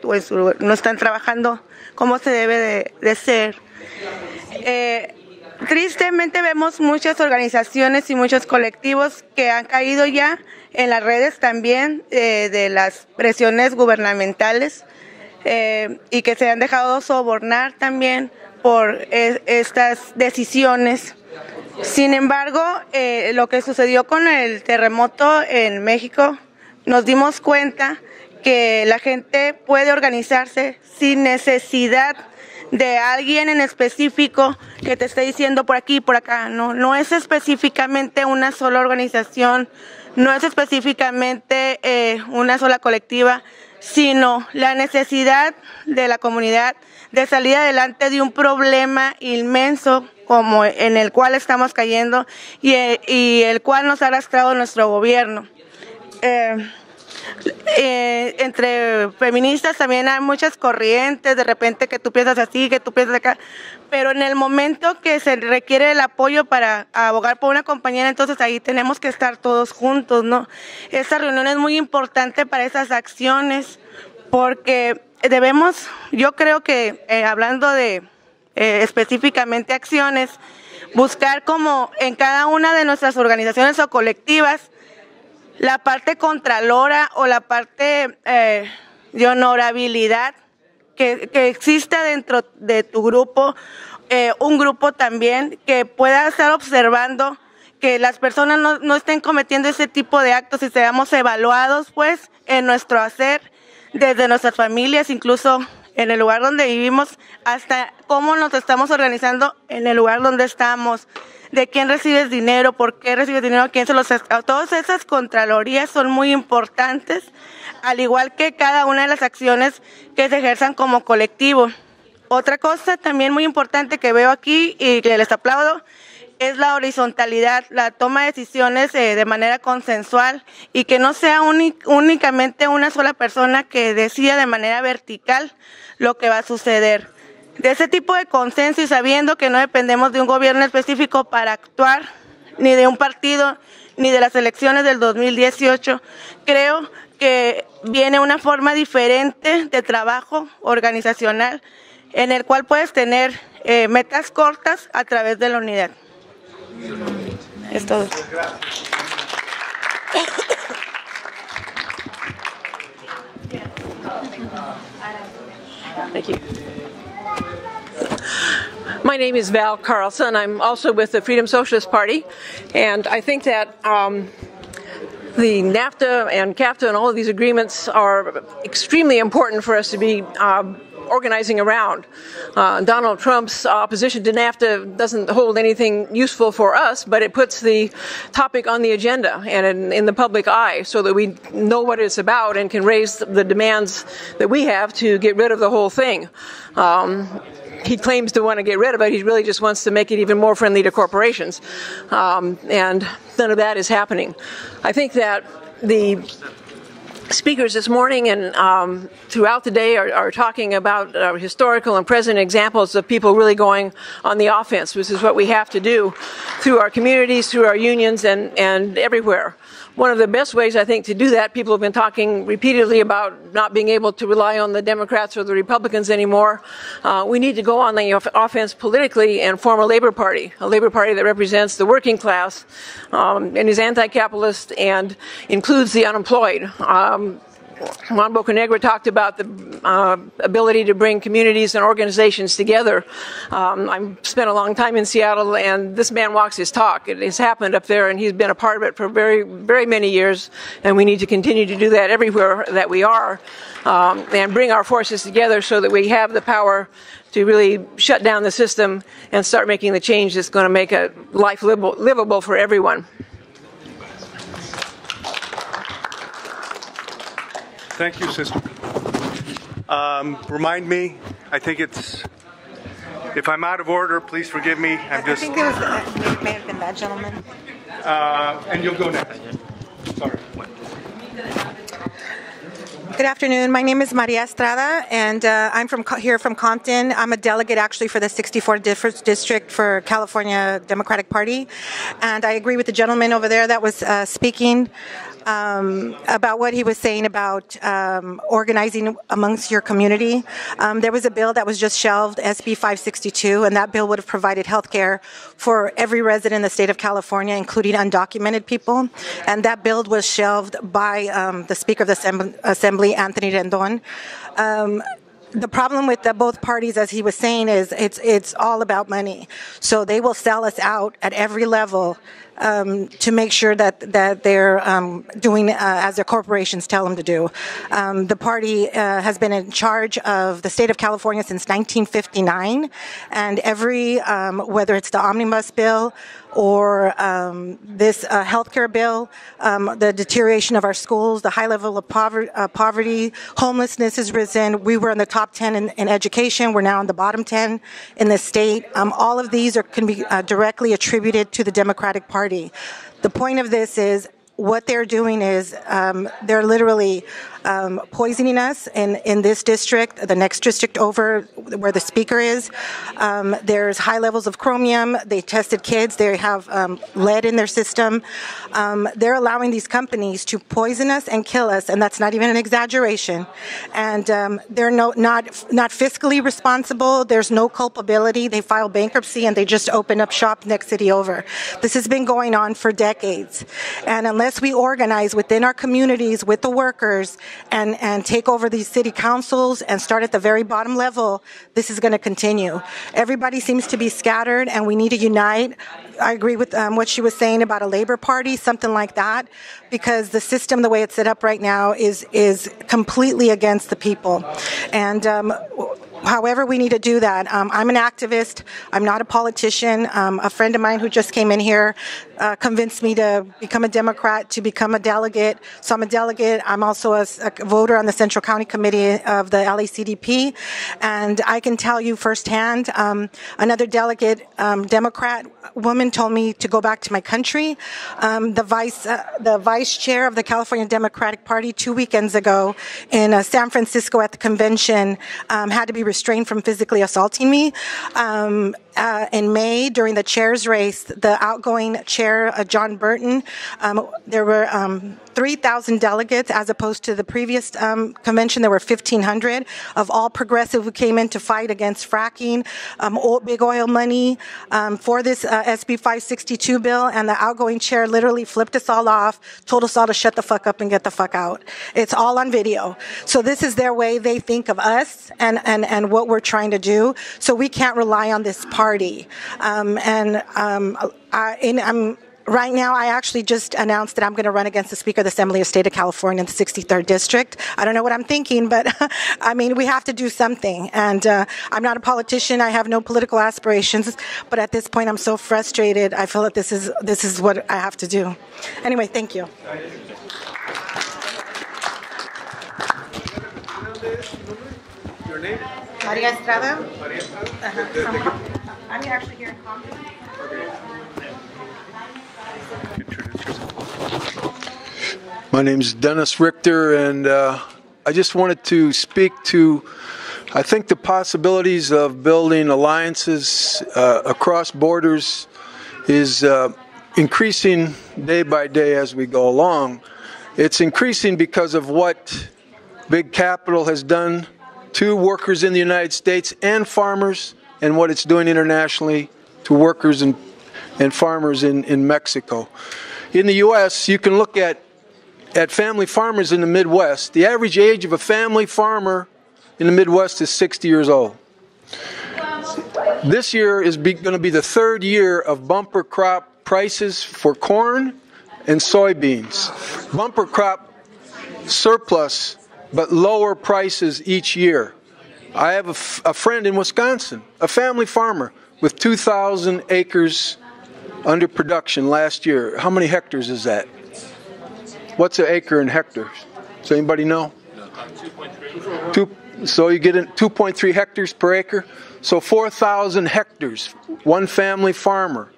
no están trabajando como se debe de ser. Tristemente vemos muchas organizaciones y muchos colectivos que han caído ya en las redes también de las presiones gubernamentales y que se han dejado sobornar también por estas decisiones. Sin embargo, lo que sucedió con el terremoto en México, nos dimos cuenta que la gente puede organizarse sin necesidad de alguien en específico que te esté diciendo por aquí y por acá. No es específicamente una sola organización, no es específicamente una sola colectiva, sino la necesidad de la comunidad de salir adelante de un problema inmenso como en el cual estamos cayendo y el cual nos ha arrastrado nuestro gobierno. Entre feministas también hay muchas corrientes, de repente que tú piensas así, que tú piensas acá, pero en el momento que se requiere el apoyo para abogar por una compañera, entonces ahí tenemos que estar todos juntos, ¿no? Esta reunión es muy importante para esas acciones, porque debemos, yo creo que hablando de específicamente acciones, buscar como en cada una de nuestras organizaciones o colectivas la parte contralora o la parte de honorabilidad que exista dentro de tu grupo, un grupo también que pueda estar observando que las personas no estén cometiendo ese tipo de actos y seamos evaluados pues en nuestro hacer desde nuestras familias, incluso en el lugar donde vivimos, hasta cómo nos estamos organizando en el lugar donde estamos, de quién recibes dinero, por qué recibes dinero, quién se los... Todas esas contralorías son muy importantes, al igual que cada una de las acciones que se ejerzan como colectivo. Otra cosa también muy importante que veo aquí y que les aplaudo es la horizontalidad, la toma de decisiones de manera consensual y que no sea únicamente una sola persona que decida de manera vertical lo que va a suceder. De ese tipo de consenso y sabiendo que no dependemos de un gobierno específico para actuar, ni de un partido, ni de las elecciones del 2018, creo que viene una forma diferente de trabajo organizacional en el cual puedes tener metas cortas a través de la unidad. Es todo. Thank you. My name is Val Carlson. I'm also with the Freedom Socialist Party, and I think that the NAFTA and CAFTA and all of these agreements are extremely important for us to be organizing around. Donald Trump's opposition to NAFTA doesn't hold anything useful for us, but it puts the topic on the agenda and in the public eye so that we know what it's about and can raise the demands that we have to get rid of the whole thing. He claims to want to get rid of it. He really just wants to make it even more friendly to corporations. And none of that is happening. I think that the speakers this morning and throughout the day are talking about historical and present examples of people really going on the offense, which is what we have to do through our communities, through our unions, and everywhere. One of the best ways, I think, to do that, people have been talking repeatedly about not being able to rely on the Democrats or the Republicans anymore. We need to go on the offense politically and form a labor party that represents the working class and is anti-capitalist and includes the unemployed. Juan Bocanegra talked about the ability to bring communities and organizations together. I've spent a long time in Seattle, and this man walks his talk. It has happened up there, and he's been a part of it for very, very many years, and we need to continue to do that everywhere that we are, and bring our forces together so that we have the power to really shut down the system and start making the change that's going to make a life livable for everyone. Thank you, sister. Remind me, I think it's, if I'm out of order, please forgive me. I think it was, may have been that gentleman. And you'll go next. Sorry. Good afternoon. My name is Maria Estrada, and I'm here from Compton. I'm a delegate actually for the 64th District for California Democratic Party. And I agree with the gentleman over there that was speaking about what he was saying about organizing amongst your community. There was a bill that was just shelved, SB 562, and that bill would have provided health care for every resident in the state of California, including undocumented people. And that bill was shelved by the Speaker of the Assembly, Anthony Rendon. The problem with both parties, as he was saying, is it's all about money. So they will sell us out at every level to make sure that they're doing as their corporations tell them to do. The party has been in charge of the state of California since 1959, and every, whether it's the omnibus bill or this healthcare bill, the deterioration of our schools, the high level of poverty, homelessness has risen. We were in the top 10 in education. We're now in the bottom 10 in the state. All of these can be directly attributed to the Democratic Party. The point of this is what they're doing is they're literally poisoning us in this district, the next district over where the speaker is. There's high levels of chromium. They tested kids. They have lead in their system. They're allowing these companies to poison us and kill us, and that's not even an exaggeration. And they're not fiscally responsible. There's no culpability. They file bankruptcy and they just open up shop next city over. This has been going on for decades. And unless we organize within our communities with the workers and take over these city councils and start at the very bottom level, this is going to continue. Everybody seems to be scattered, and we need to unite. I agree with what she was saying about a labor party, something like that, because the system, the way it's set up right now, is completely against the people. And however we need to do that. I'm an activist. I'm not a politician. A friend of mine who just came in here convinced me to become a Democrat, to become a delegate. So I'm a delegate. I'm also a voter on the Central County Committee of the LACDP. And I can tell you firsthand, another delegate, Democrat woman, told me to go back to my country. The vice chair of the California Democratic Party 2 weekends ago in San Francisco at the convention had to be restrained from physically assaulting me. In May, during the chair's race, the outgoing chair, John Burton, there were 3,000 delegates, as opposed to the previous convention, there were 1,500 of all progressive who came in to fight against fracking, big oil money, for this SB 562 bill, and the outgoing chair literally flipped us all off, told us all to shut the fuck up and get the fuck out. It's all on video. So this is their way they think of us and what we're trying to do. So we can't rely on this party. Right now, I actually just announced that I'm going to run against the Speaker of the Assembly of the State of California in the 63rd District. I don't know what I'm thinking, but I mean, we have to do something. And I'm not a politician. I have no political aspirations. But at this point, I'm so frustrated. I feel that this is what I have to do. Anyway, thank you. Your name? Maria Estrada. I'm actually here in Compton. My name's Dennis Richter, and I just wanted to speak to, I think, the possibilities of building alliances across borders is increasing day by day as we go along. It's increasing because of what big capital has done to workers in the United States and farmers, and what it's doing internationally to workers and farmers in Mexico. In the U.S., you can look at family farmers in the Midwest. The average age of a family farmer in the Midwest is 60 years old. This year is going to be the third year of bumper crop prices for corn and soybeans. Bumper crop surplus, but lower prices each year. I have a friend in Wisconsin, a family farmer with 2,000 acres under production last year. How many hectares is that? What's an acre in hectares? Does anybody know? 2.3. So you get 2.3 hectares per acre. So 4,000 hectares, one family farmer.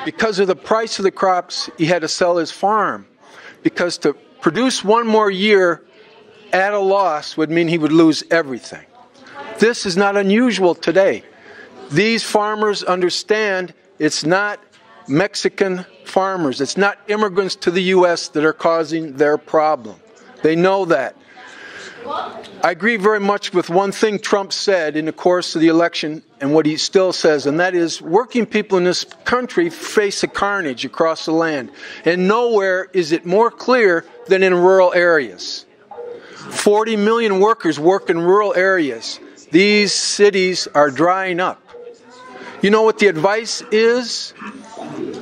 Because of the price of the crops, he had to sell his farm. Because to produce one more year at a loss would mean he would lose everything. This is not unusual today. These farmers understand it's not Mexican farmers, it's not immigrants to the U.S. that are causing their problem. They know that. I agree very much with one thing Trump said in the course of the election and what he still says, and that is working people in this country face a carnage across the land. And nowhere is it more clear than in rural areas. 40 million workers work in rural areas. These cities are drying up. You know what the advice is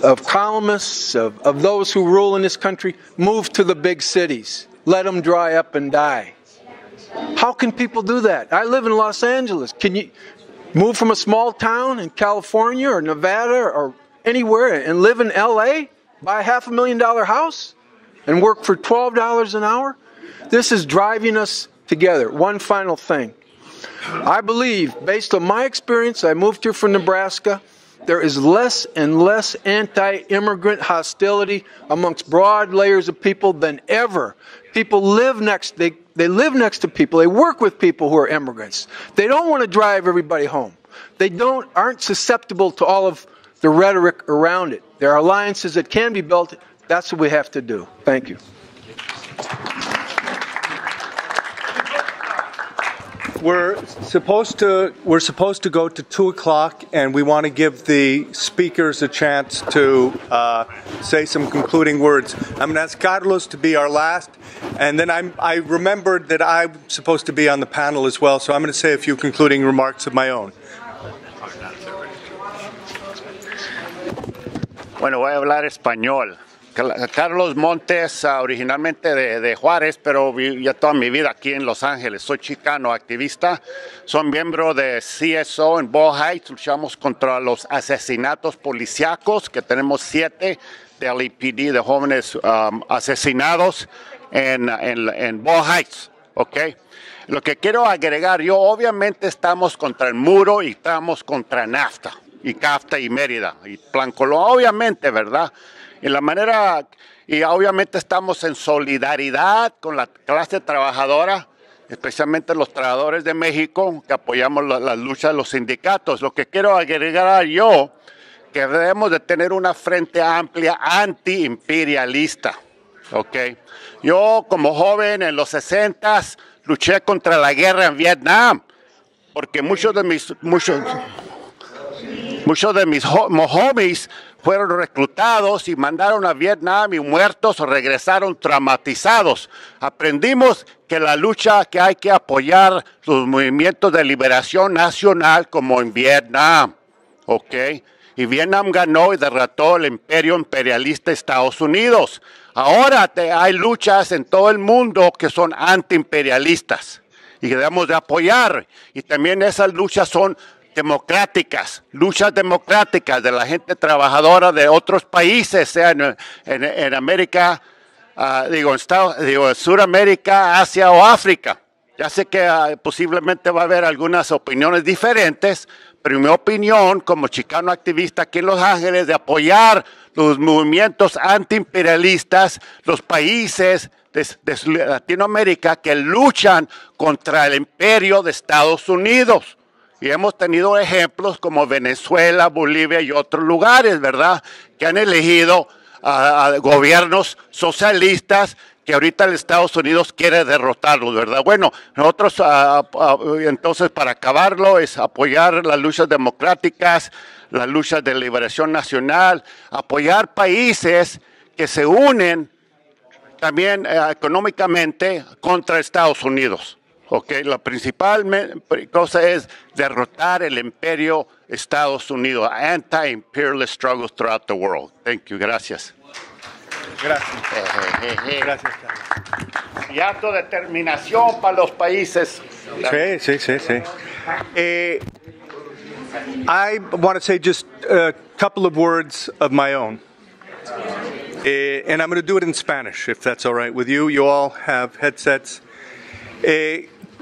of columnists, of those who rule in this country? Move to the big cities. Let them dry up and die. How can people do that? I live in Los Angeles. Can you move from a small town in California or Nevada or anywhere and live in LA? Buy a $500,000 house and work for $12 an hour? This is driving us together. One final thing. I believe, based on my experience, I moved here from Nebraska, there is less and less anti-immigrant hostility amongst broad layers of people than ever. People live next, they live next to people, they work with people who are immigrants. They don't want to drive everybody home. They aren't susceptible to all of the rhetoric around it. There are alliances that can be built. That's what we have to do. Thank you. We're supposed to go to 2 o'clock, and we want to give the speakers a chance to say some concluding words. I'm going to ask Carlos to be our last, and then I remembered that I'm supposed to be on the panel as well, so I'm going to say a few concluding remarks of my own. Bueno, voy a hablar español. Carlos Montes, originalmente de Juárez, pero viví ya toda mi vida aquí en Los Ángeles. Soy chicano, activista. Soy miembro de CSO en Boyle Heights. Luchamos contra los asesinatos policíacos, que tenemos 7 de LAPD, de jóvenes asesinados en Boyle Heights. ¿Okay? Lo que quiero agregar, yo obviamente estamos contra el muro y estamos contra NAFTA, y CAFTA y Mérida, y Plan Colón, obviamente, ¿verdad? Y la manera, y obviamente estamos en solidaridad con la clase trabajadora, especialmente los trabajadores de México, que apoyamos la lucha de los sindicatos. Lo que quiero agregar yo, que debemos de tener una frente amplia anti-imperialista, ¿ok? Yo como joven en los 60s luché contra la guerra en Vietnam, porque muchos de mis homies fueron reclutados y mandaron a Vietnam y muertos o regresaron traumatizados. Aprendimos que la lucha, que hay que apoyar los movimientos de liberación nacional como en Vietnam, ¿ok? Y Vietnam ganó y derrotó el imperio imperialista de Estados Unidos. Ahora hay luchas en todo el mundo que son antiimperialistas y que debemos de apoyar. Y también esas luchas son democráticas, luchas democráticas de la gente trabajadora de otros países, sea en América, en Sudamérica, Asia o África. Ya sé que posiblemente va a haber algunas opiniones diferentes, pero mi opinión como chicano activista aquí en Los Ángeles de apoyar los movimientos antiimperialistas, los países de Latinoamérica que luchan contra el imperio de Estados Unidos. Y hemos tenido ejemplos como Venezuela, Bolivia y otros lugares, ¿verdad?, que han elegido a gobiernos socialistas que ahorita el Estados Unidos quiere derrotarlos, ¿verdad? Bueno, nosotros entonces para acabarlo es apoyar las luchas democráticas, las luchas de liberación nacional, apoyar países que se unen también económicamente contra Estados Unidos. Okay, la principal cosa es derrotar el imperio Estados Unidos, anti-imperialist struggles throughout the world. Thank you, gracias. Gracias. Gracias. Y autodeterminación para los países. Sí. I want to say just a couple of words of my own. And I'm going to do it in Spanish, if that's all right with you. You all have headsets.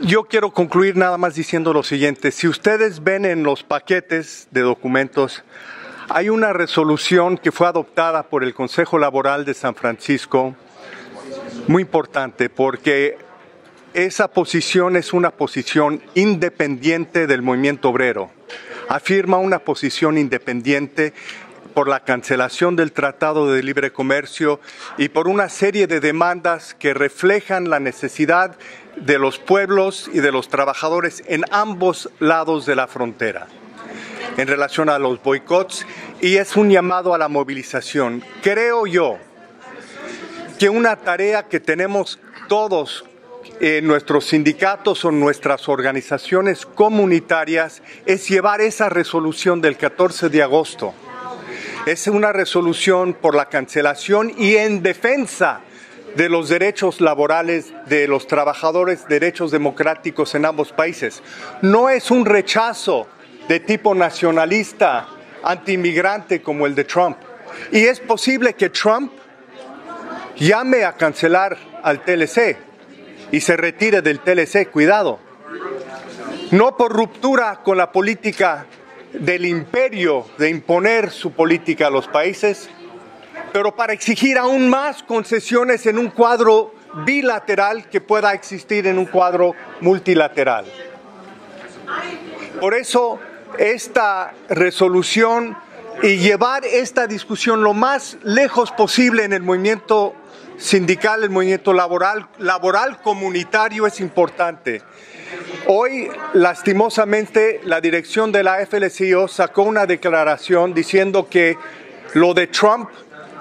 Yo quiero concluir nada más diciendo lo siguiente. Si ustedes ven en los paquetes de documentos, hay una resolución que fue adoptada por el Consejo Laboral de San Francisco, muy importante, porque esa posición es una posición independiente del movimiento obrero. Afirma una posición independiente por la cancelación del Tratado de Libre Comercio y por una serie de demandas que reflejan la necesidad de los pueblos y de los trabajadores en ambos lados de la frontera en relación a los boicots, y es un llamado a la movilización. Creo yo que una tarea que tenemos todos en nuestros sindicatos o nuestras organizaciones comunitarias es llevar esa resolución del 14 de agosto. Es una resolución por la cancelación y en defensa de los derechos laborales de los trabajadores, derechos democráticos en ambos países. No es un rechazo de tipo nacionalista, antiinmigrante como el de Trump. Y es posible que Trump llame a cancelar al TLC y se retire del TLC, cuidado. No por ruptura con la política del imperio de imponer su política a los países, pero para exigir aún más concesiones en un cuadro bilateral que pueda existir en un cuadro multilateral. Por eso, esta resolución y llevar esta discusión lo más lejos posible en el movimiento sindical, el movimiento laboral comunitario es importante. Hoy, lastimosamente, la dirección de la AFL-CIO sacó una declaración diciendo que lo de Trump,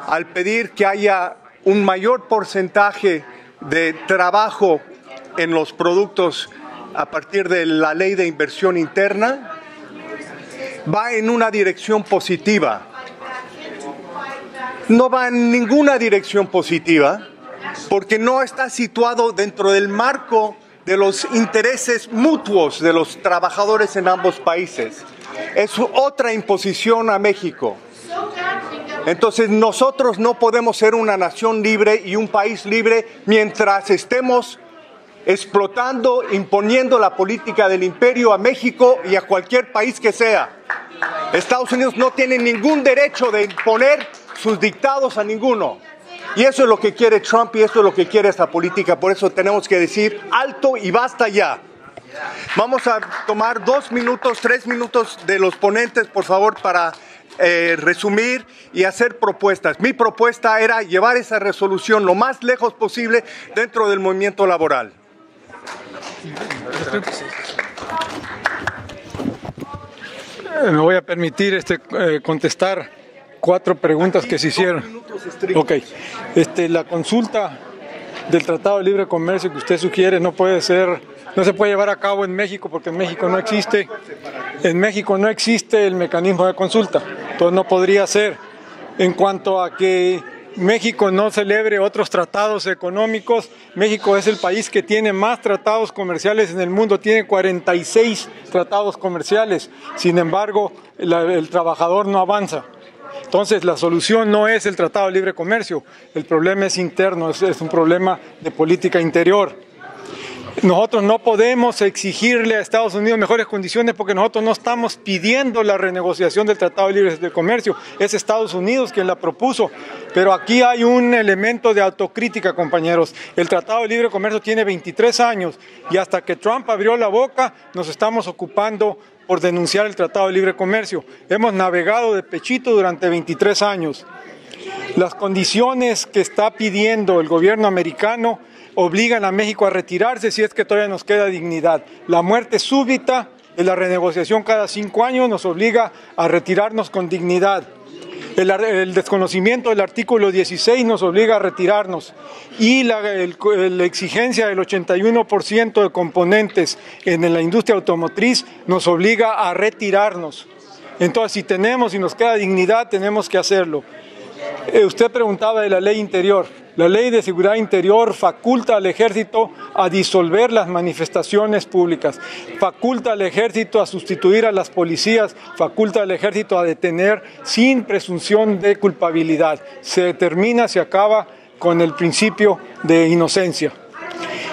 al pedir que haya un mayor porcentaje de trabajo en los productos a partir de la ley de inversión interna, va en una dirección positiva. No va en ninguna dirección positiva porque no está situado dentro del marco de los intereses mutuos de los trabajadores en ambos países. Es otra imposición a México. Entonces nosotros no podemos ser una nación libre y un país libre mientras estemos explotando, imponiendo la política del imperio a México y a cualquier país que sea. Estados Unidos no tiene ningún derecho de imponer sus dictados a ninguno. Y eso es lo que quiere Trump y eso es lo que quiere esta política. Por eso tenemos que decir alto y basta ya. Vamos a tomar 2 minutos, 3 minutos de los ponentes, por favor, para resumir y hacer propuestas. Mi propuesta era llevar esa resolución lo más lejos posible dentro del movimiento laboral. Me voy a permitir contestar 4 preguntas que se hicieron. Ok. La consulta del Tratado de Libre Comercio que usted sugiere no se puede llevar a cabo en México porque en México no existe. En México no existe el mecanismo de consulta, entonces no podría ser. En cuanto a que México no celebre otros tratados económicos, México es el país que tiene más tratados comerciales en el mundo, tiene 46 tratados comerciales, sin embargo el trabajador no avanza. Entonces la solución no es el Tratado de Libre Comercio, el problema es interno, es un problema de política interior. Nosotros no podemos exigirle a Estados Unidos mejores condiciones porque nosotros no estamos pidiendo la renegociación del Tratado de Libre Comercio. Es Estados Unidos quien la propuso. Pero aquí hay un elemento de autocrítica, compañeros. El Tratado de Libre Comercio tiene 23 años y hasta que Trump abrió la boca nos estamos ocupando por denunciar el Tratado de Libre Comercio. Hemos navegado de pechito durante 23 años. Las condiciones que está pidiendo el gobierno americano obligan a México a retirarse si es que todavía nos queda dignidad. La muerte súbita de la renegociación cada 5 años nos obliga a retirarnos con dignidad. El desconocimiento del artículo 16 nos obliga a retirarnos y la exigencia del 81% de componentes en la industria automotriz nos obliga a retirarnos. Entonces, si tenemos y nos queda dignidad, tenemos que hacerlo. Usted preguntaba de la ley interior. La ley de seguridad interior faculta al ejército a disolver las manifestaciones públicas, faculta al ejército a sustituir a las policías, faculta al ejército a detener sin presunción de culpabilidad. Se determina, se acaba con el principio de inocencia.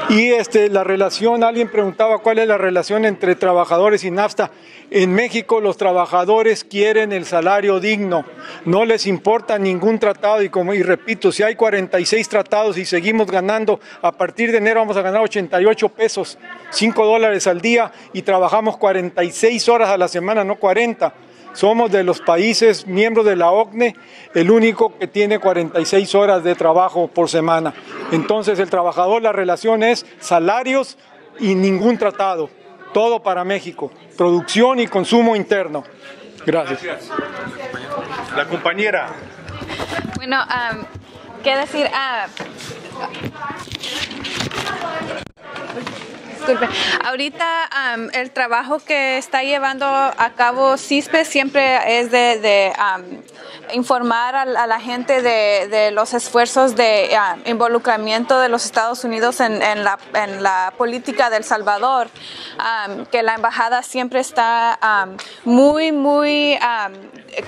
Y la relación, alguien preguntaba cuál es la relación entre trabajadores y NAFTA. En México los trabajadores quieren el salario digno, no les importa ningún tratado y repito, si hay 46 tratados y seguimos ganando, a partir de enero vamos a ganar 88 pesos, $5 al día y trabajamos 46 horas a la semana, no 40. Somos de los países miembros de la OCDE el único que tiene 46 horas de trabajo por semana. Entonces el trabajador, la relación es salarios y ningún tratado. Todo para México. Producción y consumo interno. Gracias. La compañera. Bueno, ¿qué decir? Disculpe. Ahorita el trabajo que está llevando a cabo CISPE siempre es de informar a la gente de los esfuerzos de involucramiento de los Estados Unidos en la política de El Salvador, que la embajada siempre está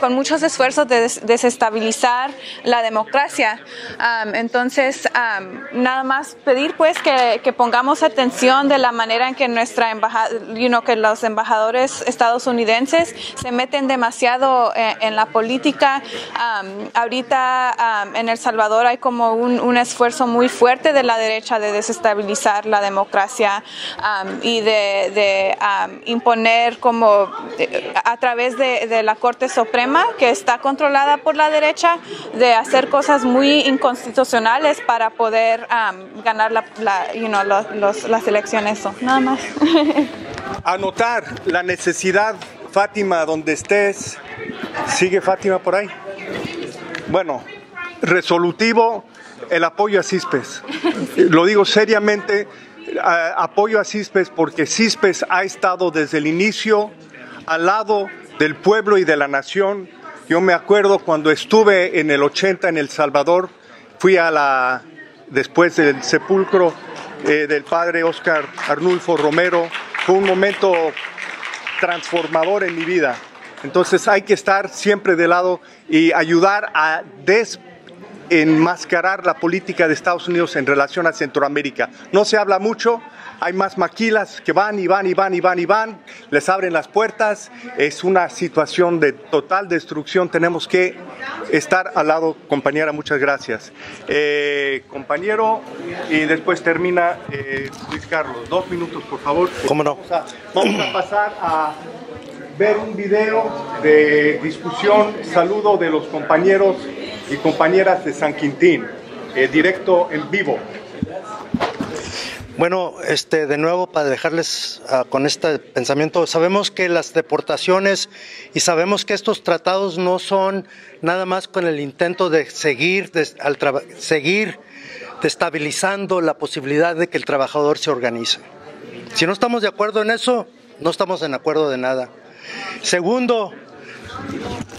con muchos esfuerzos de desestabilizar la democracia. Entonces, nada más pedir pues que pongamos atención de la manera en que nuestra embajada, que los embajadores estadounidenses se meten demasiado en la política. Ahorita en El Salvador hay como un esfuerzo muy fuerte de la derecha de desestabilizar la democracia y de imponer como a través de la Corte Suprema, que está controlada por la derecha, de hacer cosas muy inconstitucionales para poder ganar las elecciones. Nada más. Anotar la necesidad, Fátima, donde estés. ¿Sigue Fátima por ahí? Bueno, resolutivo el apoyo a CISPES. Lo digo seriamente, apoyo a CISPES porque CISPES ha estado desde el inicio al lado del pueblo y de la nación. Yo me acuerdo cuando estuve en el 80 en El Salvador, fui después del sepulcro del padre Óscar Arnulfo Romero. Fue un momento transformador en mi vida. Entonces hay que estar siempre de lado y ayudar a desenmascarar la política de Estados Unidos en relación a Centroamérica. No se habla mucho, hay más maquilas que van, les abren las puertas, es una situación de total destrucción, tenemos que estar al lado. Compañera, muchas gracias. Compañero, y después termina Luis Carlos. 2 minutos, por favor. ¿Cómo no? Vamos a pasar a ver un video de discusión, saludo de los compañeros y compañeras de San Quintín, directo en vivo. Bueno, de nuevo para dejarles con este pensamiento, sabemos que las deportaciones y sabemos que estos tratados no son nada más con el intento de seguir destabilizando la posibilidad de que el trabajador se organice. Si no estamos de acuerdo en eso, no estamos en acuerdo de nada. Segundo,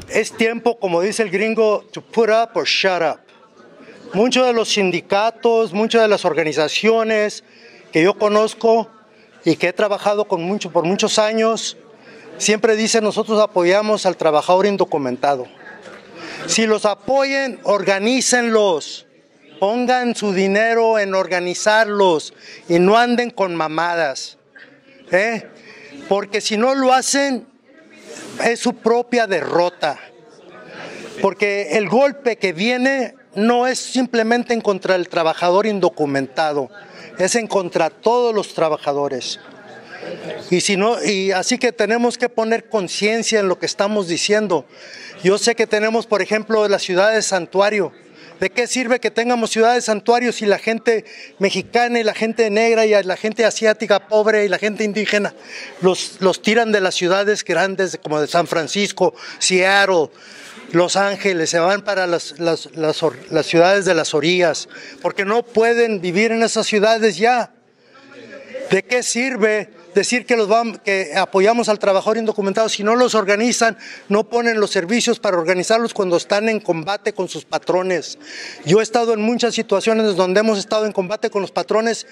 es tiempo, como dice el gringo, to put up or shut up. Muchos de los sindicatos, muchas de las organizaciones que yo conozco y que he trabajado por muchos años, siempre dicen: nosotros apoyamos al trabajador indocumentado. Si los apoyen, organícenlos. pongan su dinero en organizarlos y no anden con mamadas, porque si no lo hacen es su propia derrota, porque el golpe que viene no es simplemente en contra del trabajador indocumentado, es en contra de todos los trabajadores. Y así que tenemos que poner conciencia en lo que estamos diciendo. Yo sé que tenemos, por ejemplo, las ciudades santuario. ¿De qué sirve que tengamos ciudades santuarios si la gente mexicana y la gente negra y la gente asiática pobre y la gente indígena los tiran de las ciudades grandes como de San Francisco, Seattle, Los Ángeles, se van para las ciudades de las orillas, porque no pueden vivir en esas ciudades ya? ¿De qué sirve decir que apoyamos al trabajador indocumentado si no los organizan, no ponen los servicios para organizarlos cuando están en combate con sus patrones? Yo he estado en muchas situaciones donde hemos estado en combate con los patrones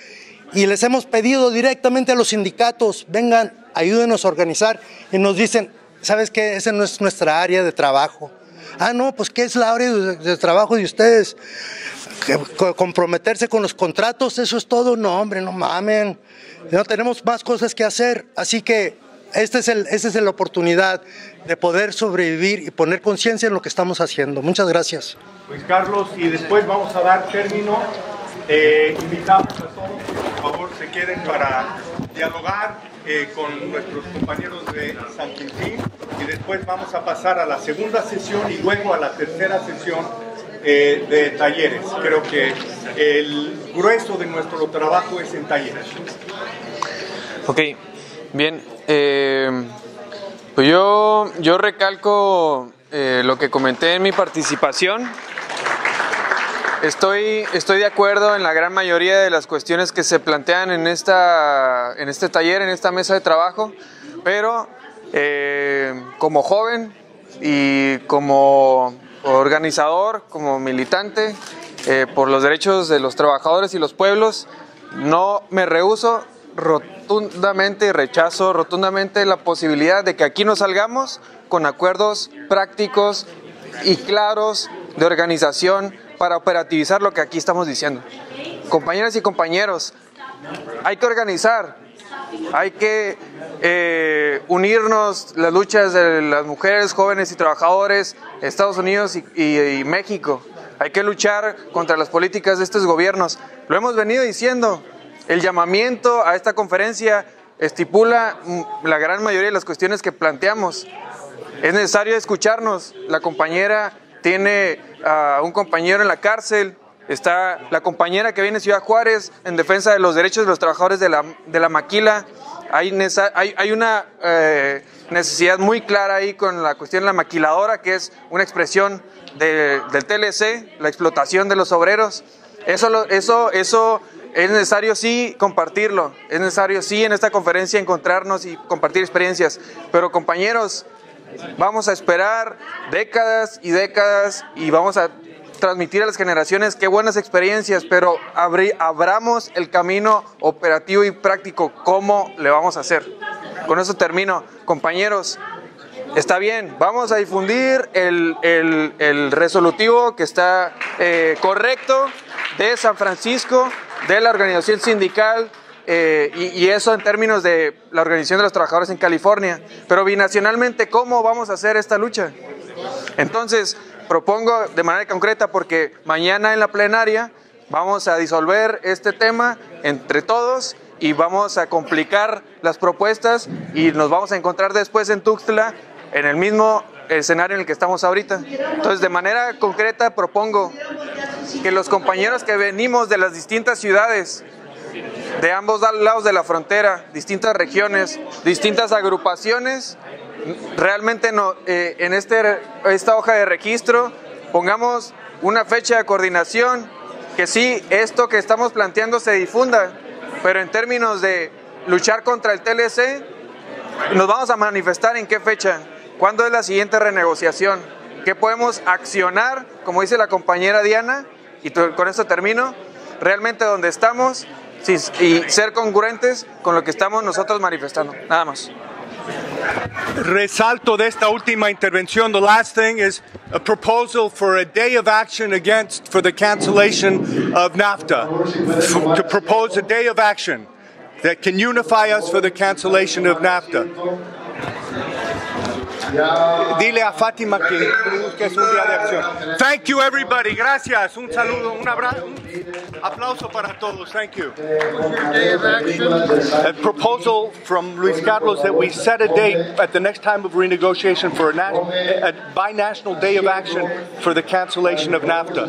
y les hemos pedido directamente a los sindicatos, vengan, ayúdenos a organizar, y nos dicen, ¿sabes qué? Esa no es nuestra área de trabajo. Ah, no, pues ¿qué es la área de trabajo de ustedes? ¿Comprometerse con los contratos? ¿Eso es todo? No, hombre, no mamen. No, tenemos más cosas que hacer. Así que esta es la oportunidad de poder sobrevivir y poner conciencia en lo que estamos haciendo. Muchas gracias. Pues Carlos, y después vamos a dar término. Invitamos a todos que por favor se queden para dialogar con nuestros compañeros de San Quintín, y después vamos a pasar a la segunda sesión y luego a la tercera sesión de talleres. Creo que el grueso de nuestro trabajo es en talleres. Ok, bien. Pues yo recalco lo que comenté en mi participación. Estoy de acuerdo en la gran mayoría de las cuestiones que se plantean en este taller, en esta mesa de trabajo, pero como joven y como organizador, como militante por los derechos de los trabajadores y los pueblos, no me rehúso rotundamente y rechazo rotundamente la posibilidad de que aquí nos salgamos con acuerdos prácticos y claros de organización para operativizar lo que aquí estamos diciendo. Compañeras y compañeros, hay que organizar, hay que unirnos las luchas de las mujeres, jóvenes y trabajadores, Estados Unidos y México. Hay que luchar contra las políticas de estos gobiernos. Lo hemos venido diciendo. El llamamiento a esta conferencia estipula la gran mayoría de las cuestiones que planteamos. Es necesario escucharnos. La compañera tiene a un compañero en la cárcel, está la compañera que viene de Ciudad Juárez en defensa de los derechos de los trabajadores de la maquila. Hay una necesidad muy clara ahí con la cuestión de la maquiladora, que es una expresión del TLC, la explotación de los obreros. Eso es necesario sí compartirlo, es necesario sí en esta conferencia encontrarnos y compartir experiencias, pero compañeros, vamos a esperar décadas y décadas y vamos a transmitir a las generaciones qué buenas experiencias, pero abramos el camino operativo y práctico, ¿cómo le vamos a hacer? Con eso termino. Compañeros, está bien, vamos a difundir el resolutivo que está correcto de San Francisco, de la organización sindical, y eso en términos de la Organización de los Trabajadores en California. Pero binacionalmente, ¿cómo vamos a hacer esta lucha? Entonces, propongo de manera concreta, porque mañana en la plenaria vamos a disolver este tema entre todos y vamos a complicar las propuestas y nos vamos a encontrar después en Tuxtla en el mismo escenario en el que estamos ahorita. Entonces, de manera concreta propongo que los compañeros que venimos de las distintas ciudades, de ambos lados de la frontera, distintas regiones, distintas agrupaciones, realmente en esta hoja de registro pongamos una fecha de coordinación, que sí, esto que estamos planteando se difunda, pero en términos de luchar contra el TLC, nos vamos a manifestar en qué fecha, cuándo es la siguiente renegociación, qué podemos accionar, como dice la compañera Diana, y con esto termino, realmente donde estamos y ser congruentes con lo que estamos nosotros manifestando. Nada más. Resalto de esta última intervención, the last thing is a proposal for a day of action for the cancellation of NAFTA, to propose a day of action that can unify us for the cancellation of NAFTA. Dile a Fátima que es un día de acción. Thank you, everybody. Gracias. Un saludo, un abrazo, un aplauso para todos. Thank you. A proposal from Luis Carlos that we set a date at the next time of renegotiation for a binational day of action for the cancellation of NAFTA.